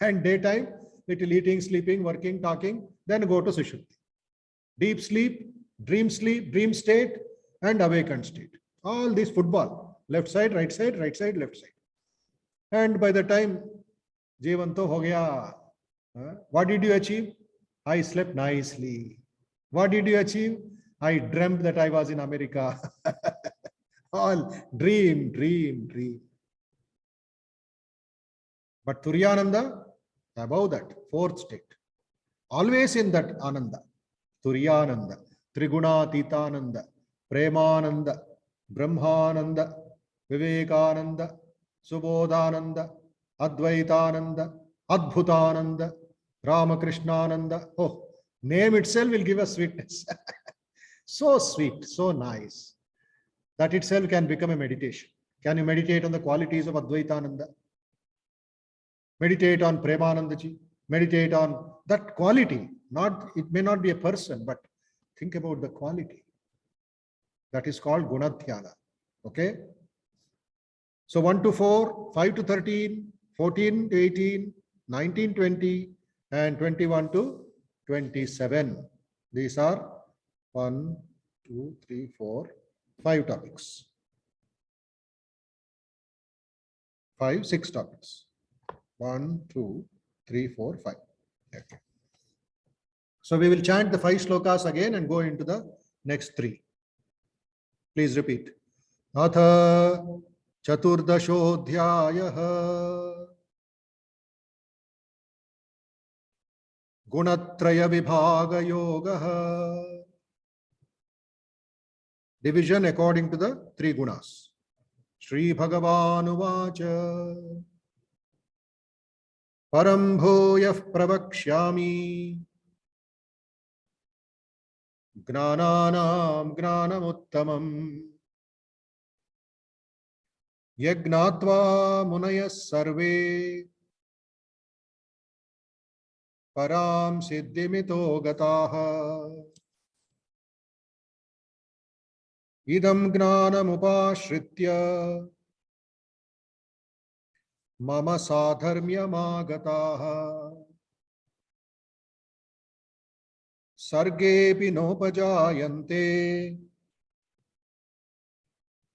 And daytime, little eating, sleeping, working, talking, then go to Sushupti. Deep sleep, dream state, and awakened state. All this football, left side, right side, right side, left side. And by the time Jeevan to ho gaya, what did you achieve? I slept nicely. What did you achieve? I dreamt that I was in America. All dream. But Turiyananda, above that, 4th state, always in that Ananda. Turiyananda, Trigunatitananda, Premananda, Brahmananda, Vivekananda, Subodhananda, Advaitananda, Adbhutananda, Ramakrishnananda. Oh, name itself will give us sweetness. So sweet, so nice. That itself can become a meditation. Can you meditate on the qualities of Advaitananda? Meditate on Premanandaji. Meditate on that quality. It may not be a person, but think about the quality. That is called Gunadhyana. Okay? So 1 to 4, 5 to 13, 14 to 18, 19, 20, and 21 to 27. These are 1, 2, 3, 4, 5 topics. 5, 6 topics. 1, 2, 3, 4, 5. Okay. So we will chant the 5 slokas again and go into the next 3. Please repeat. Atha Chaturdashodhyayah Gunatraya Vibhaga Yoga. Division according to the 3 gunas. Shri Bhagavan Uvacha Param Bhuyah Pravakshyami Gnananam Gnanamuttamam Yagnatva Munayas Sarve Param Siddhimito Gataha Idam Gnanamupashritya Mama Sadharmyamagataha Sargepi nopajayante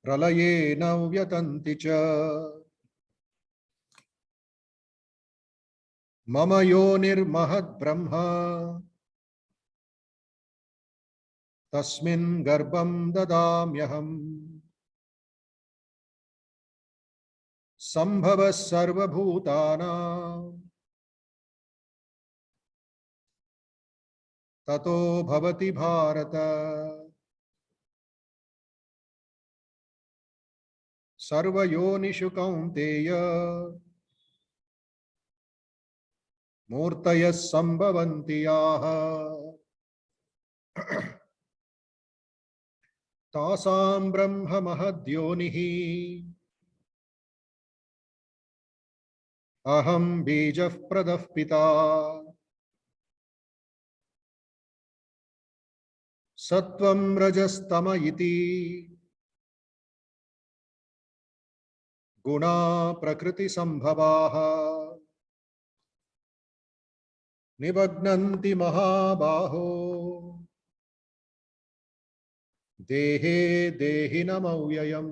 Pralaye navyatanti cha Mama yonir mahad brahma Tasmin garbham dadamyaham Sambhava sarvabhutana Tato bhavati bharata Sarva yonishu kaunteya Murtaya sambhavantiyaha Tasam brahma mahadyonihi Aham bijah pradah pita Sattvam rajastama iti Guna prakriti sambhavaha Nibagnanti mahabaho Dehe dehinamavyayam.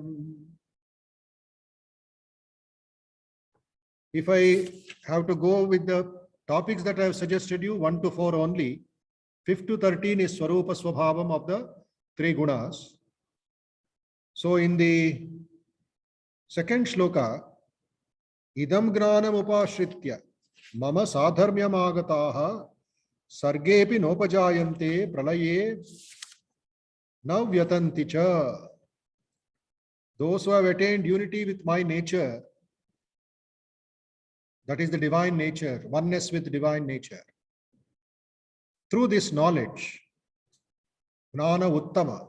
If I have to go with the topics that I have suggested you, 1 to 4 only, 5 to 13 is Swarupa Swabhavam of the 3 gunas. So in the second shloka, Idam Gnanam Upashritya Mama Sadharmyam Agataha Sargepi Nopajayante Pralaye Navyatanti cha. Those who have attained unity with my nature, that is the divine nature, oneness with divine nature. Through this knowledge, Gnana Uttama,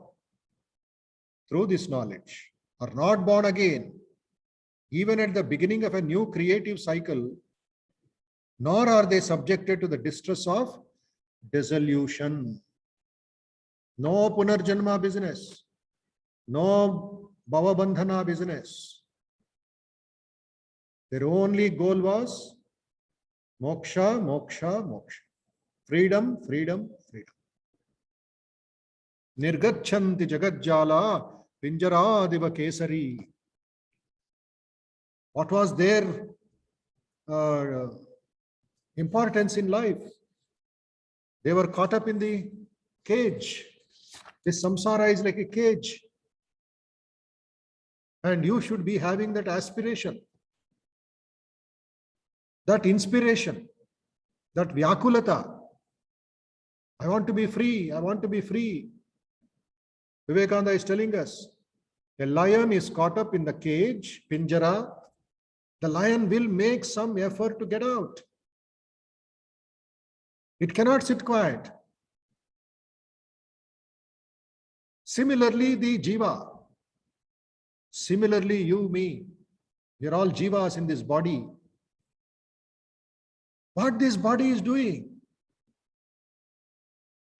through this knowledge, are not born again, even at the beginning of a new creative cycle, nor are they subjected to the distress of dissolution. No Punarjanma business, no Bhavabandhana business. Their only goal was moksha, moksha, moksha. Freedom, freedom, freedom. Nirgachanti jagadjala pinjaradiva kesari. What was their importance in life? They were caught up in the cage. This samsara is like a cage. And you should be having that aspiration, that inspiration, that vyakulata. I want to be free. I want to be free. Vivekananda is telling us, a lion is caught up in the cage, pinjara. The lion will make some effort to get out. It cannot sit quiet. Similarly, the jiva. Similarly, you, me. We are all jivas in this body. What this body is doing?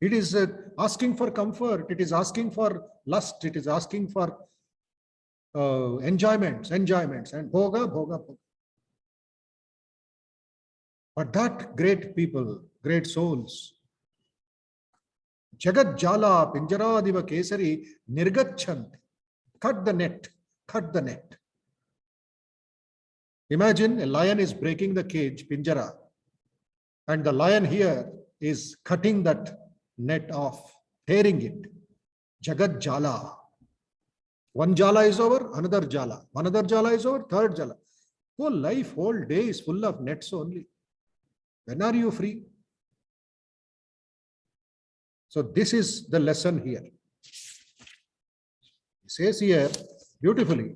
It is asking for comfort. It is asking for lust. It is asking for enjoyments, and bhoga, bhoga, bhoga. But that great people, great souls, Jagat Jala Pinjaradiva Kesari Nirgachanti. cut the net, cut the net. Imagine a lion is breaking the cage, pinjara, and the lion here is cutting that net off, tearing it. Jagat Jala. One Jala is over, another Jala. Another Jala is over, third Jala. Whole life, whole day is full of nets only. When are you free? So this is the lesson here. He says here beautifully,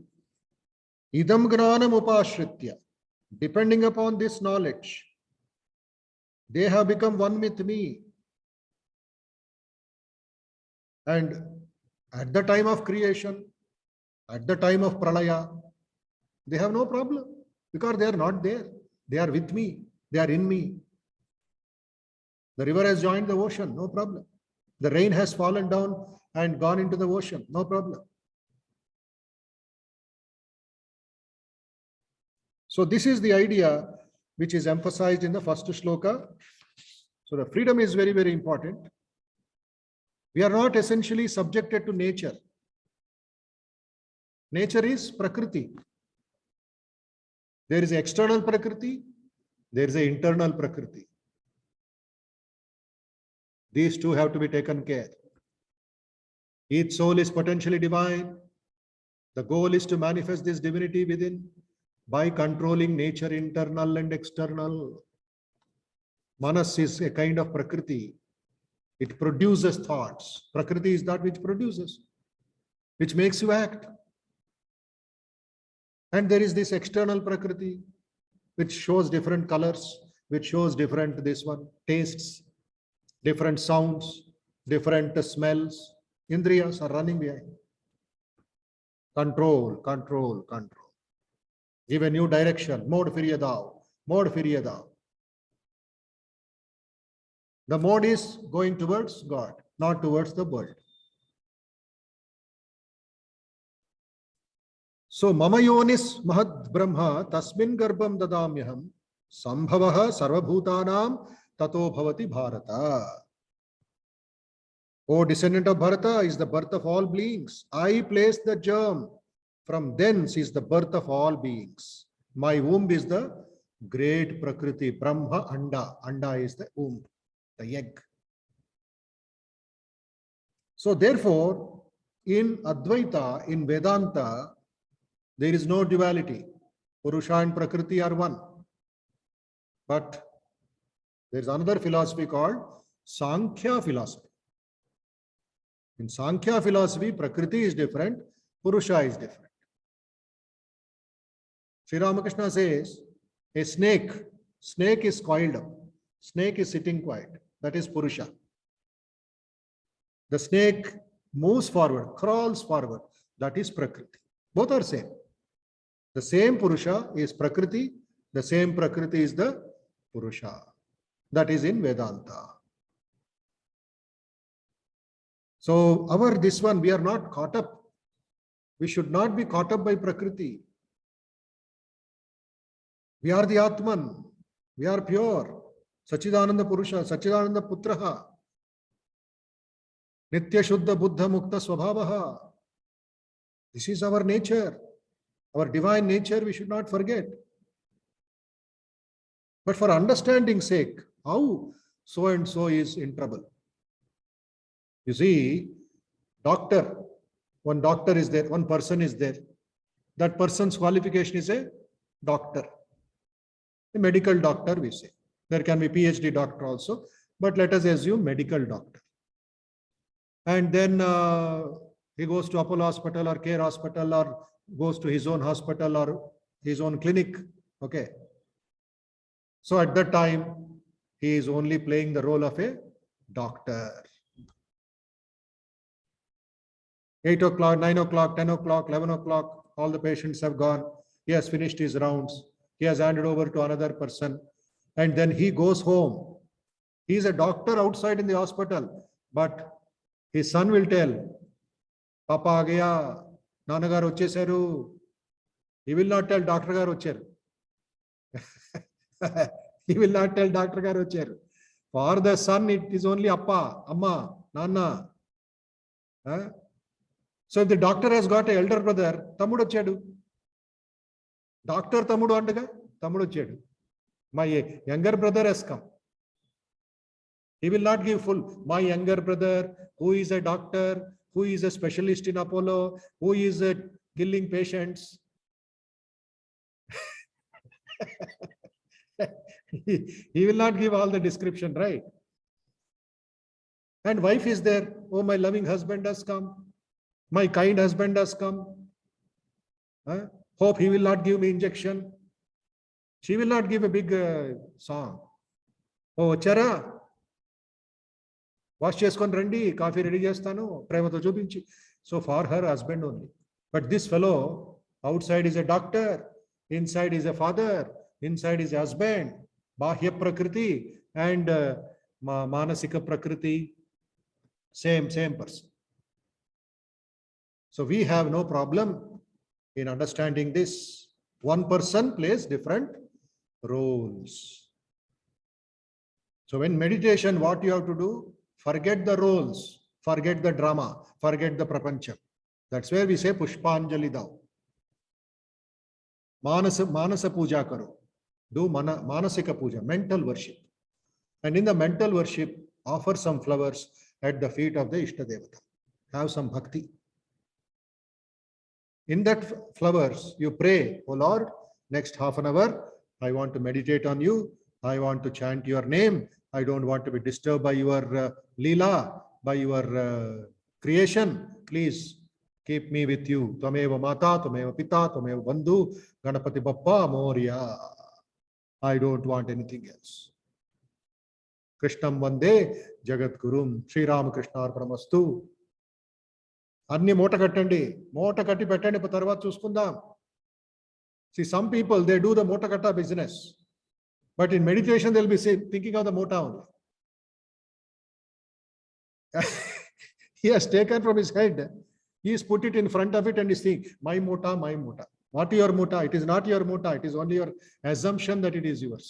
idam gnanam upashritya, depending upon this knowledge, they have become one with me. And at the time of creation, at the time of pralaya, they have no problem because they are not there. They are with me. They are in me. The river has joined the ocean, no problem. The rain has fallen down and gone into the ocean, no problem. So this is the idea which is emphasized in the first shloka. So the freedom is very, very important. We are not essentially subjected to nature. Nature is Prakriti. There is external Prakriti, there is an internal Prakriti. These two have to be taken care. Each soul is potentially divine. The goal is to manifest this divinity within by controlling nature, internal and external. Manas is a kind of Prakriti. It produces thoughts. Prakriti is that which produces, which makes you act. And there is this external Prakriti, which shows different colors, which shows different, tastes, different sounds, different smells. Indriyas are running behind. Control, control, control. Give a new direction. Mode firiyadav, mode firiyadav. The mode is going towards God, not towards the world. So, mama yonis mahad brahma tasmin garbham dadamyaham sambhavaha sarvabhutanam tato bhavati bharata. O descendant of Bharata is the birth of all beings. I place the germ. From thence is the birth of all beings. My womb is the great Prakriti. Brahma Anda. Anda is the womb, the egg. So therefore, in Advaita, in Vedanta, there is no duality. Purusha and Prakriti are one. But there is another philosophy called Sankhya philosophy. In Sankhya philosophy, Prakriti is different, Purusha is different. Sri Ramakrishna says, a snake is coiled up. Snake is sitting quiet. That is Purusha. The snake moves forward, crawls forward. That is Prakriti. Both are same. The same Purusha is Prakriti. The same Prakriti is the Purusha. That is in Vedanta. So this one, we are not caught up. We should not be caught up by Prakriti. We are the Atman. We are pure. Sachidananda Purusha, Sachidananda Putraha. Nitya Shuddha Buddha Mukta Swabhavaha. This is our nature. Our divine nature we should not forget. But for understanding's sake, how so and so is in trouble. You see, one doctor is there, one person is there. That person's qualification is a doctor. A medical doctor, we say. There can be PhD doctor also, but let us assume medical doctor. And then he goes to Apollo Hospital or Care Hospital or goes to his own hospital or his own clinic. Okay. So at that time, he is only playing the role of a doctor. 8 o'clock, 9 o'clock, 10 o'clock, 11 o'clock, all the patients have gone. He has finished his rounds. He has handed over to another person. And then he goes home. He is a doctor outside in the hospital. But his son will tell, Papa agaya, Nanagar Ucheseru. He will not tell Dr. Gar Ucher. He will not tell Dr. Gar Ucher. For the son, it is only Appa, Amma, Nana. So if the doctor has got an elder brother, తమ్ముడు వచ్చాడు. Doctor తమ్ముడు అంటగా తమ్ముడు వచ్చాడు. My younger brother has come. He will not give full. My younger brother, who is a doctor, who is a specialist in Apollo, who is killing patients. He will not give all the description, right? And wife is there. Oh, my loving husband has come. My kind husband has come. Hope he will not give me injection. She will not give a big song. Oh, chara. Wash cheskoni randi, coffee ready chestanu, premato chupinchi. So for her husband only. But this fellow outside is a doctor, inside is a father, inside is a husband, bahya prakriti and manasika prakriti, same person. So we have no problem in understanding this. One person plays different roles. So when meditation, what you have to do? Forget the roles, forget the drama, forget the prapancham. That's where we say Pushpanjali dao. Manasa puja karo. Do manasika puja, mental worship. And in the mental worship, offer some flowers at the feet of the Ishtadevata. Have some bhakti. In that flowers, you pray, oh Lord, next half an hour, I want to meditate on you. I want to chant your name. I don't want to be disturbed by your leela, by your creation. Please keep me with you. Tameva mata, tameva pita, tameva bandhu, Ganapati Bappa Moria. I don't want anything else. Krishnam Vande Jagat Gurum. Sri Ramakrishna Arpanamastu. అన్ని మూట కట్టండి, మూట కట్టి పెట్టండి, తర్వాత చూసుకుందాం. See, some people, they do the మూట కట్ట business, but in meditation they'll be thinking of the మూట only. He has taken from his head, he has put it in front of it and is thinking, my మూట, my మూట. What is your మూట? It is not your మూట, it is only your assumption that it is yours.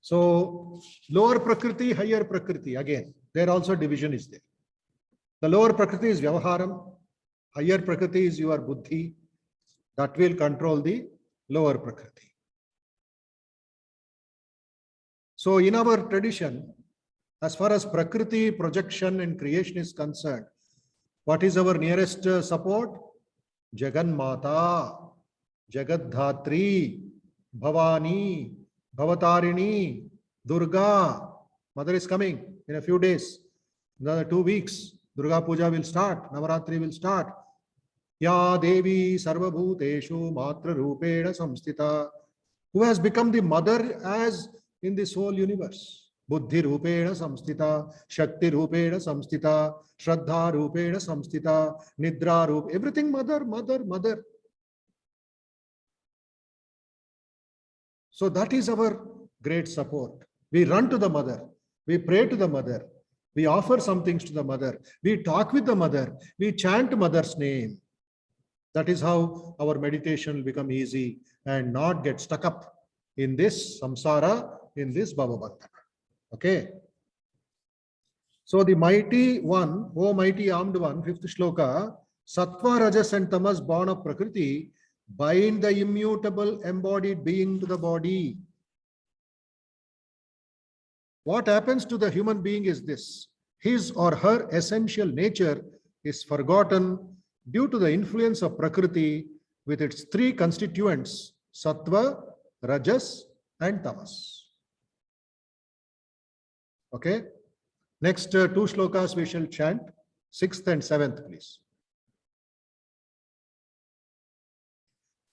So lower prakriti, higher prakriti, again, there also division is there. The lower prakriti is vyavaharam, higher prakriti is your buddhi, that will control the lower prakriti. So in our tradition, as far as prakriti, projection and creation is concerned, what is our nearest support? Jagan Mata, Jagadhatri, Bhavani, Bhavatarini, Durga. Mother is coming in a few days. Another 2 weeks. Durga Puja will start. Navaratri will start. Ya Devi Sarvabhuteshu Matra Rupena Samstita. Who has become the mother as in this whole universe? Buddhi Rupena Samstita, Shakti Rupena Samstita, Shraddha Rupena Samstita, Nidra Rup. Everything mother, mother, mother. So that is our great support. We run to the mother. We pray to the mother. We offer some things to the mother. We talk with the mother. We chant mother's name. That is how our meditation will become easy and not get stuck up in this samsara, in this bhavabandhana. Okay. So the mighty one, oh mighty armed one, 5th shloka, Sattva, Rajas and Tamas born of Prakriti bind the immutable embodied being to the body. What happens to the human being is this: his or her essential nature is forgotten due to the influence of Prakriti with its 3 constituents, Sattva, Rajas and Tamas. Okay. Next 2 shlokas we shall chant, 6th and 7th, please.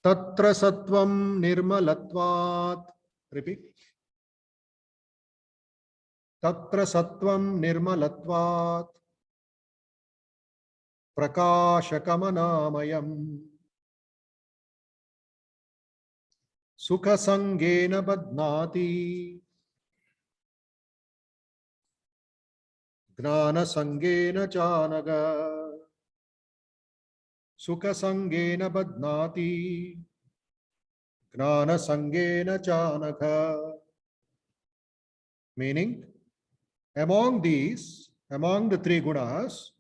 Tatra Sattvam Nirmalatvat. Repeat. Tatra Sattvam Nirmalatvat Prakashakamanayam Sukha Sangena Badnati Gnana Sangena Chanaga Sukha Sangena Badnati Gnana Sangena Chanaka. Meaning, among these, among the three gunas,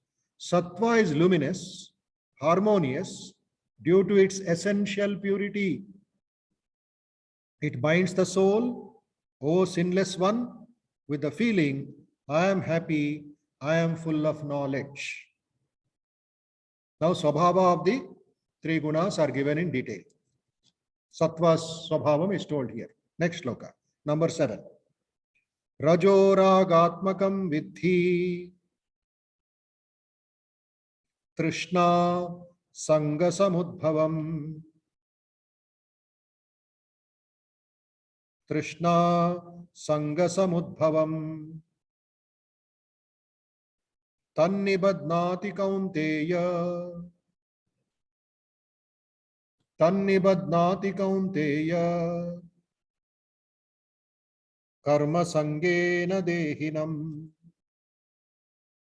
sattva is luminous, harmonious, due to its essential purity. It binds the soul, O sinless one, with the feeling, I am happy, I am full of knowledge. Now, Swabhava of the three gunas are given in detail. Sattva's Swabhavam is told here. Next sloka, number 7. Rajoragatmakam vidhi Trishna Sangasamudbhavam. Trishna Sangasamudbhavam. Tannibadnati kaunteya. Tannibadnati kaunteya. Karma sangena dehinam.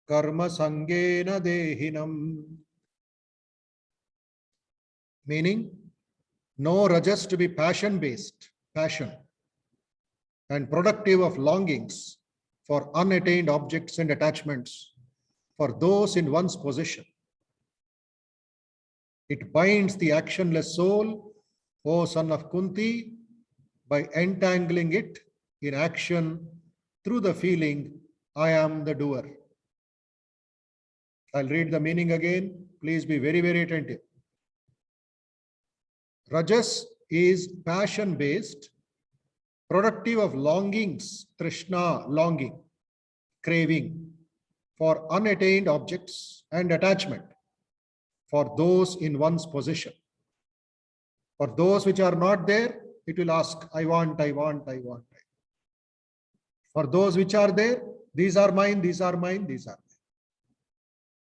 Karma sangena dehinam. Meaning, no rajas to be passion-based, passion, and productive of longings for unattained objects and attachments for those in one's possession. It binds the actionless soul, O son of Kunti, by entangling it in action through the feeling, I am the doer. I'll read the meaning again. Please be very, very attentive. Rajas is passion-based, productive of longings, trishna, longing, craving for unattained objects and attachment for those in one's possession. For those which are not there, it will ask, I want, I want, I want. For those which are there, these are mine, these are mine, these are mine.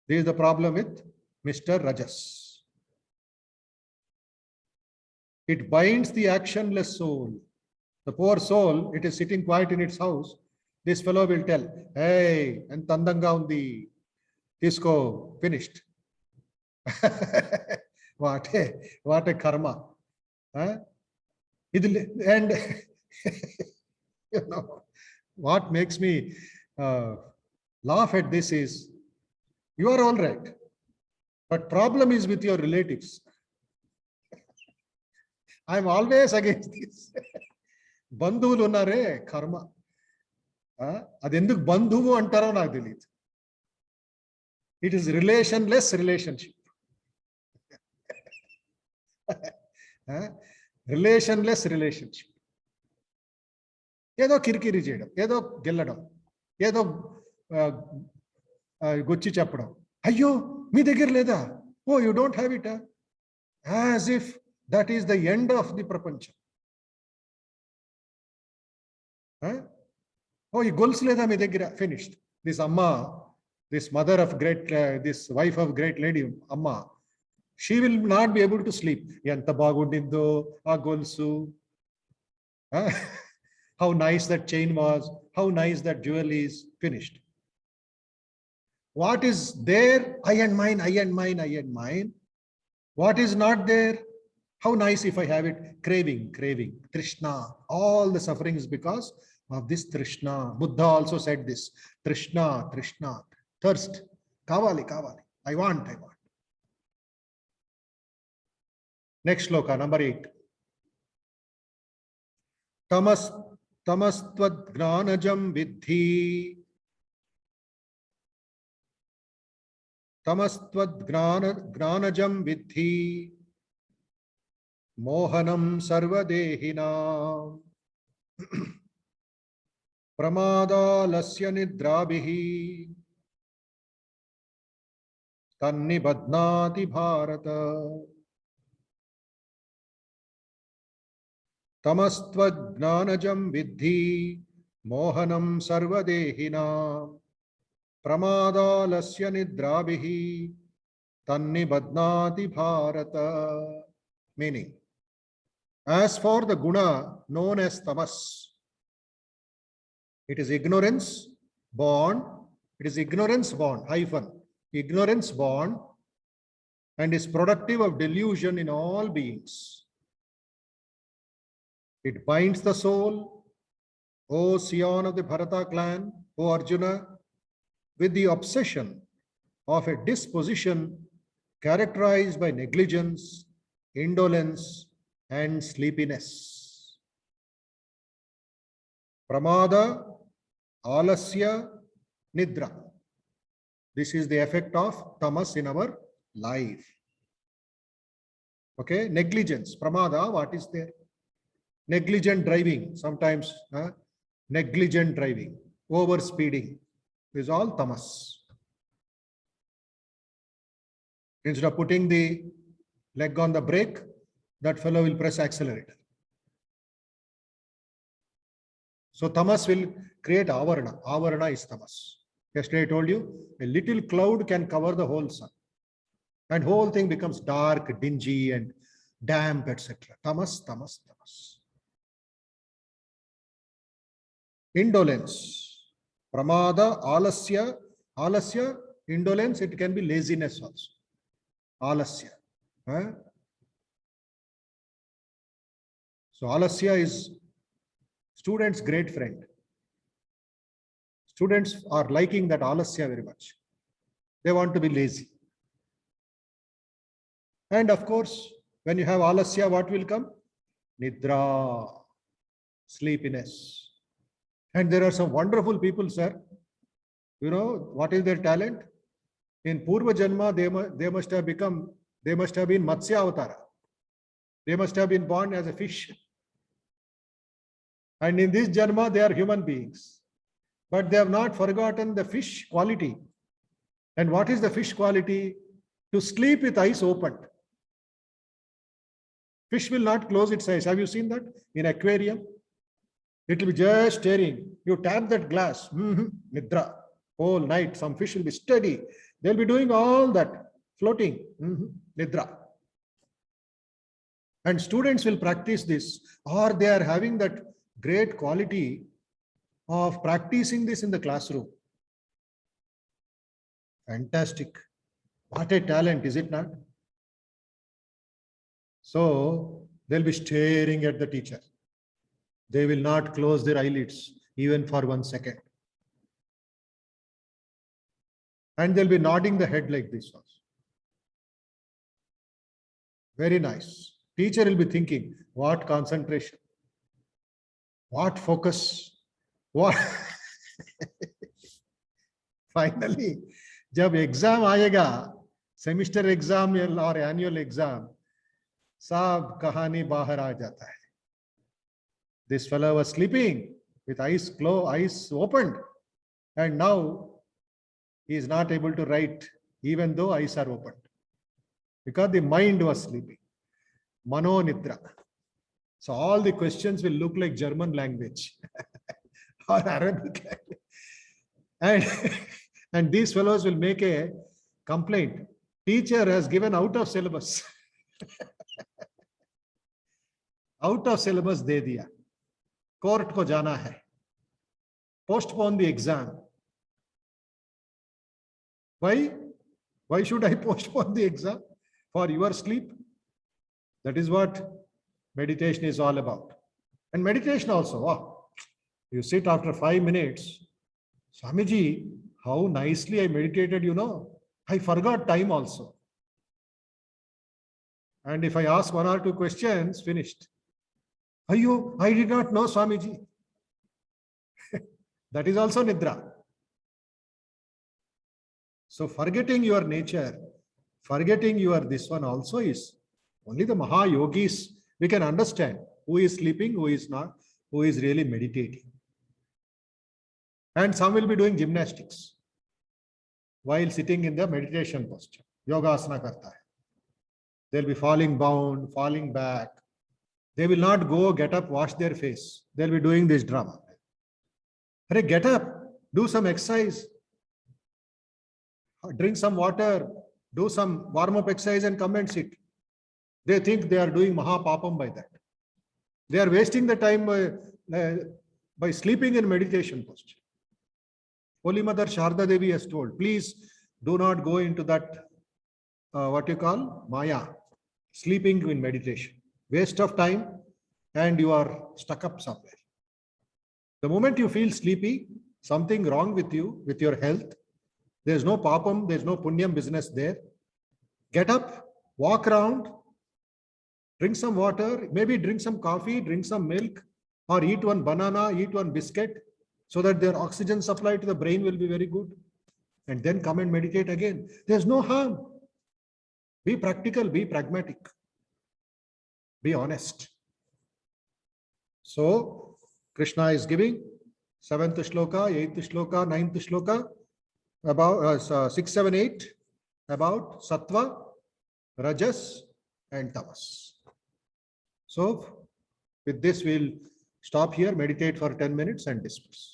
This is the problem with Mr. Rajas. It binds the actionless soul. The poor soul, it is sitting quiet in its house. This fellow will tell, hey, and tandanga undi, isko finished. What a karma. Huh? And you know, what makes me laugh at this is, you are all right, but problem is with your relatives. I am always against this. Bandhuvulu unnare karma. Adenduku bandhuvu antaro naaku teliyadu. It is relationless relationship. Relationless relationship. ఏదో కిరికిరి చేయడం, ఏదో గెల్లడం, ఏదో గుచ్చి చెప్పడం. అయ్యో మీ దగ్గర లేదా? Oh you don't have it. As if that is the end of the ప్రపంచం. ఓ ఈ గొలుసు లేదా మీ దగ్గర? ఫినిష్డ్. దిస్ అమ్మ, this mother of great, this wife of great lady అమ్మ, she will not be able to sleep. ఎంత బాగుండిందో ఆ గొలుసు, how nice that chain was, how nice that jewel is. Finished. What is there? I and mine, I and mine, I and mine. What is not there? How nice if I have it. Craving, craving, trishna. All the suffering is because of this trishna. Buddha also said this. Trishna, trishna, thirst. Kavali, kavali. I want, I want. Next sloka, number 8. Tamastvad gnanajam vidhi. Tamastvad gnanajam vidhi. Mohanam sarvadehina. Pramaadalasya nidrabihi. Tannibadnati bharata. Tamastvad gnanajam vidhi mohanam sarvadehina pramaadalasya nidrabihi tannibadnati bharata. Meaning, as for the guna known as tamas, it is ignorance born, it is ignorance born, hyphen, ignorance born, and is productive of delusion in all beings. It binds the soul, O scion of the Bharata clan, O Arjuna, with the obsession of a disposition characterized by negligence, indolence, and sleepiness. Pramada, alasya, nidra. This is the effect of tamas in our life. Okay, negligence, pramada, what is there? Negligent driving, sometimes negligent driving, over speeding is all tamas. Instead of putting the leg on the brake, that fellow will press accelerator. So tamas will create avarana. Avarana is tamas. Yesterday I told you, a little cloud can cover the whole sun. And whole thing becomes dark, dingy, and damp, etc. Tamas, tamas, tamas. Indolence. Pramada, alasya. Alasya, indolence, it can be laziness also. Alasya. So alasya is students' great friend. Students are liking that alasya very much. They want to be lazy. And of course, when you have alasya, what will come? Nidra, sleepiness. And there are some wonderful people, sir. You know, what is their talent? In Purva Janma, they must have been Matsya Avatara. They must have been born as a fish. And in this Janma, they are human beings. But they have not forgotten the fish quality. And what is the fish quality? To sleep with eyes opened. Fish will not close its eyes. Have you seen that in aquarium? It will be just staring. You tap that glass, nidra, whole night. Some fish will be steady. They'll be doing all that, floating, nidra. And students will practice this, or they are having that great quality of practicing this in the classroom. Fantastic. What a talent, is it not? So they'll be staring at the teacher. They will not close their eyelids even for 1 second. And they'll be nodding the head like this also. Very nice. Teacher will be thinking, what concentration, what focus, what. Finally, जब exam आएगा, semester exam और annual exam, सब कहानी बाहर आ जाता है. This fellow was sleeping with eyes closed, eyes opened, and now he is not able to write even though eyes are opened, because the mind was sleeping. Mano nidra. So all the questions will look like German language or Arabic language. And these fellows will make a complaint. Teacher has given out of syllabus. Out of syllabus de diya. Court ko jana hai. Postpone the exam. Why? Why should I postpone the exam? For your sleep? That is what meditation is all about. And meditation also, wow. You sit after 5 minutes. Swamiji, how nicely I meditated, you know. I forgot time also. And if I ask 1 or 2 questions, finished. Ayyo, I did not know, Swamiji. That is also nidra. So forgetting your nature, forgetting your this one also is only the Maha Yogis we can understand who is sleeping, who is not, who is really meditating. And some will be doing gymnastics while sitting in the meditation posture. Yoga asana karta hai. They'll be falling bound, falling back. They will not go, get up, wash their face. They'll be doing this drama. Hey, get up, do some exercise, drink some water, do some warm-up exercise and come and sit. They think they are doing Mahapapam by that. They are wasting the time by sleeping in meditation posture. Holy Mother Sharda Devi has told, please do not go into that, what you call, Maya, sleeping in meditation. Waste of time and you are stuck up somewhere. The moment you feel sleepy, something wrong with you, with your health, There's no papam, there's no punyam business there. Get up, walk around, drink some water, maybe drink some coffee, drink some milk, or eat one banana, eat one biscuit, so that their oxygen supply to the brain will be very good. And then come and meditate again. There's no harm. Be practical, be pragmatic, be honest. So Krishna is giving 7th shloka, 8th shloka, 9th shloka, about 6, 7, 8, about sattva, rajas, and tamas. So with this, we'll stop here, meditate for 10 minutes and disperse.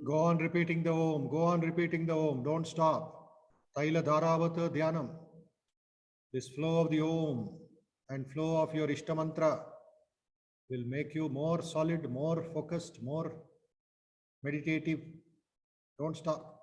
Go on repeating the Om, go on repeating the Om, don't stop. Taila Dharavata Dhyanam. This flow of the Om and flow of your Ishta Mantra will make you more solid, more focused, more meditative. Don't stop.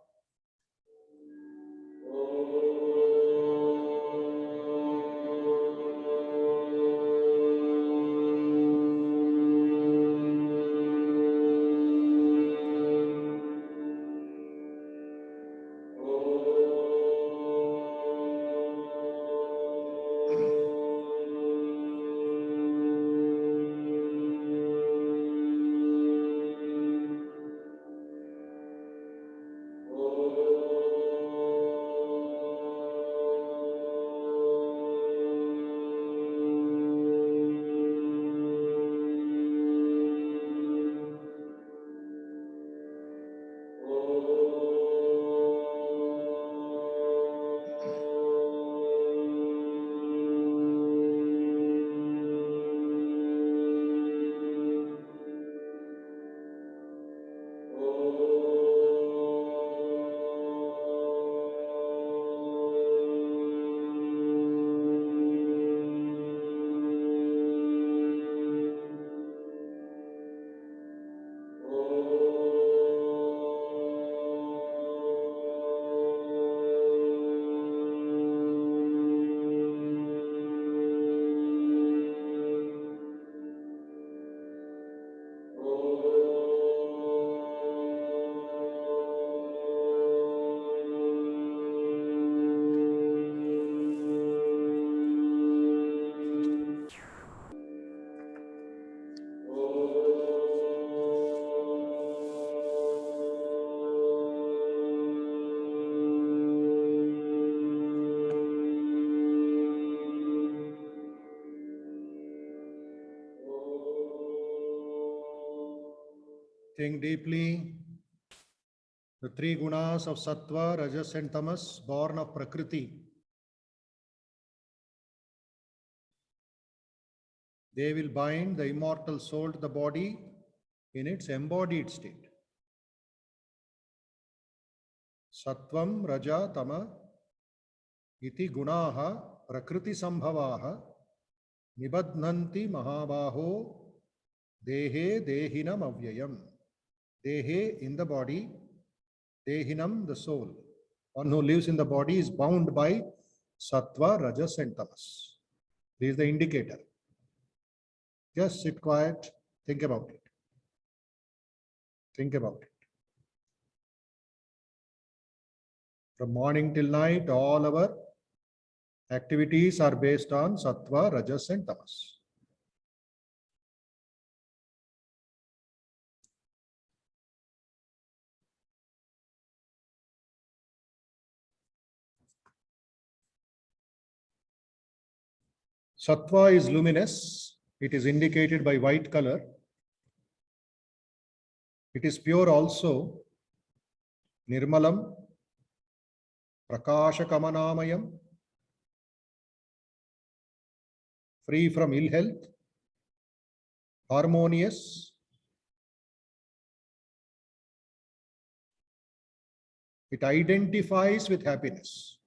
Think deeply. The three gunas of sattva, rajas, and tamas, born of Prakriti. They will bind the immortal soul to the body in its embodied state. Sattvam, raja, tama, iti gunaha, prakriti sambhavaha, Nibadnanti Mahabaho Dehe Dehinam Avyayam. Dehe in the body, Dehinam the soul. One who lives in the body is bound by Sattva, Rajas and Tamas. This is the indicator. Just sit quiet, think about it. Think about it. From morning till night, all our activities are based on Sattva, Rajas and Tamas. Sattva is luminous. It is indicated by white color. It is pure also. Nirmalam, Prakasha Kamanamayam, free from ill health, harmonious, it identifies with happiness.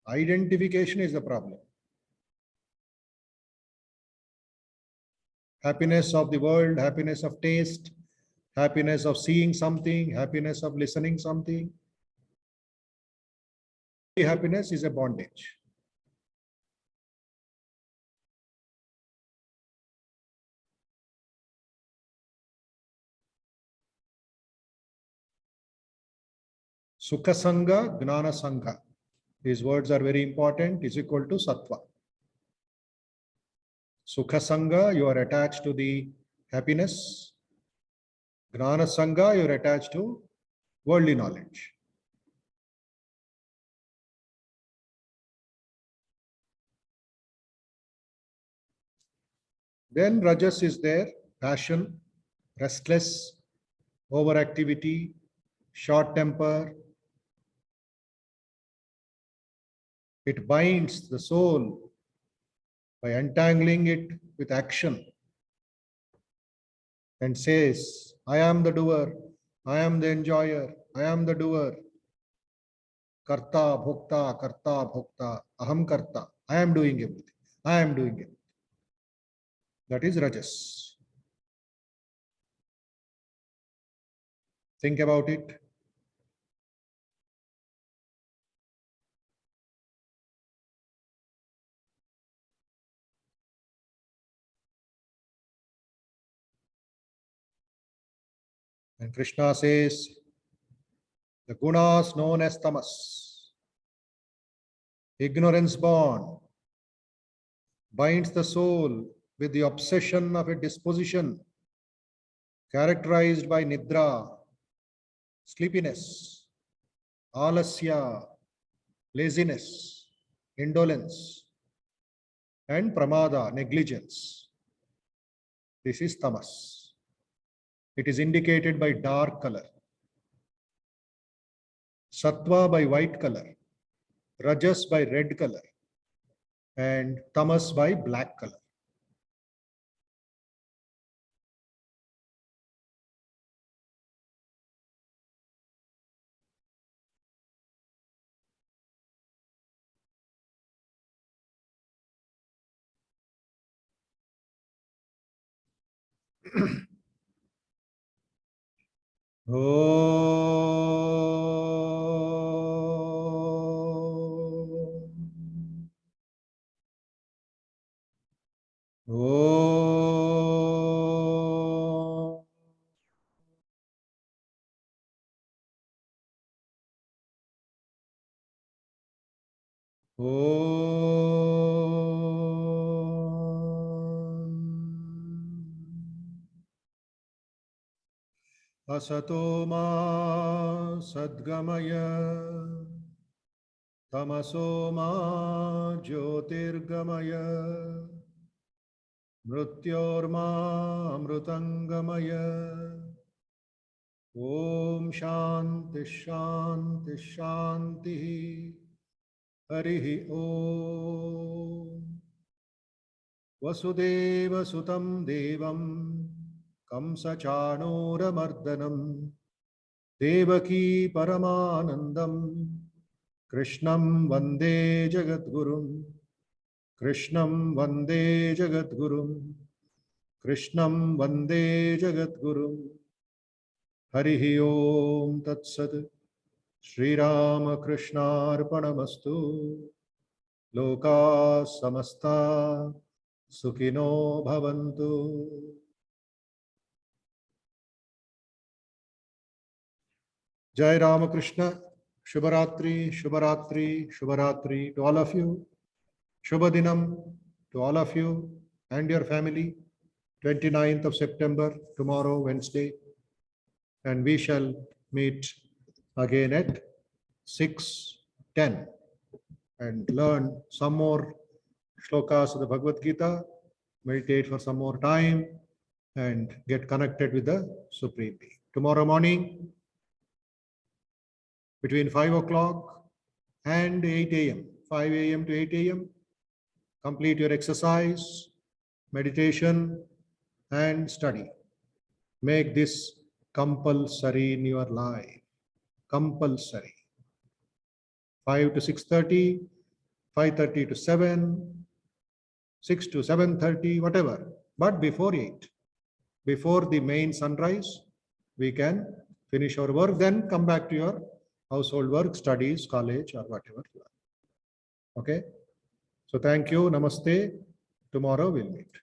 Identification is the problem. Happiness of the world, happiness of taste, happiness of seeing something, happiness of listening something. Happiness is a bondage. Sukha Sangha, Gnana Sangha. These words are very important, is equal to Sattva. Sukha Sangha, you are attached to the happiness. Gnana Sangha, you are attached to worldly knowledge. Then Rajas is there, passion, restless, overactivity, short temper. It binds the soul by untangling it with action and says, I am the doer, I am the enjoyer, I am the doer. Karta, bhokta, aham karta. I am doing everything. I am doing it. That is Rajas. Think about it. And Krishna says, the gunas known as tamas, ignorance born, binds the soul with the obsession of a disposition characterized by nidra, sleepiness, alasya, laziness, indolence, and pramada, negligence. This is tamas. It is indicated by dark color. Sattva by white color, Rajas by red color, and Tamas by black color. Asato ma sadgamaya, tamaso ma jyotirgamaya, mrutyorma amrutangamaya. Om Shanti Shanti Shanti. Harihi Om. Vasudeva Sutam Devam Kamsachanuramardanam Devaki Paramanandam Krishnam Vande Jagadgurum Krishnam Vande Jagadgurum. Krishnam Vande Jagadgurum. Harihi Om Tat Sat. Shri Rama Krishna Arpanamastu. Loka Samasta Sukhino Bhavantu. Jai Ramakrishna. Shubharatri, Shubharatri, Shubharatri to all of you. Shubhadinam to all of you and your family. 29th of September, tomorrow, Wednesday. And we shall meet again at 6:10 and learn some more shlokas of the Bhagavad Gita, meditate for some more time, and get connected with the Supreme Being. Tomorrow morning, between 5 o'clock and 8 a.m., 5 a.m. to 8 a.m., complete your exercise, meditation, and study. Make this compulsory in your life. Compulsory. 5 to 6:30, 5:30 to 7, 6 to 7:30, whatever. But before 8, before the main sunrise, we can finish our work, then come back to your household work, studies, college, or whatever you are. Okay? So thank you. Namaste. Tomorrow we'll meet.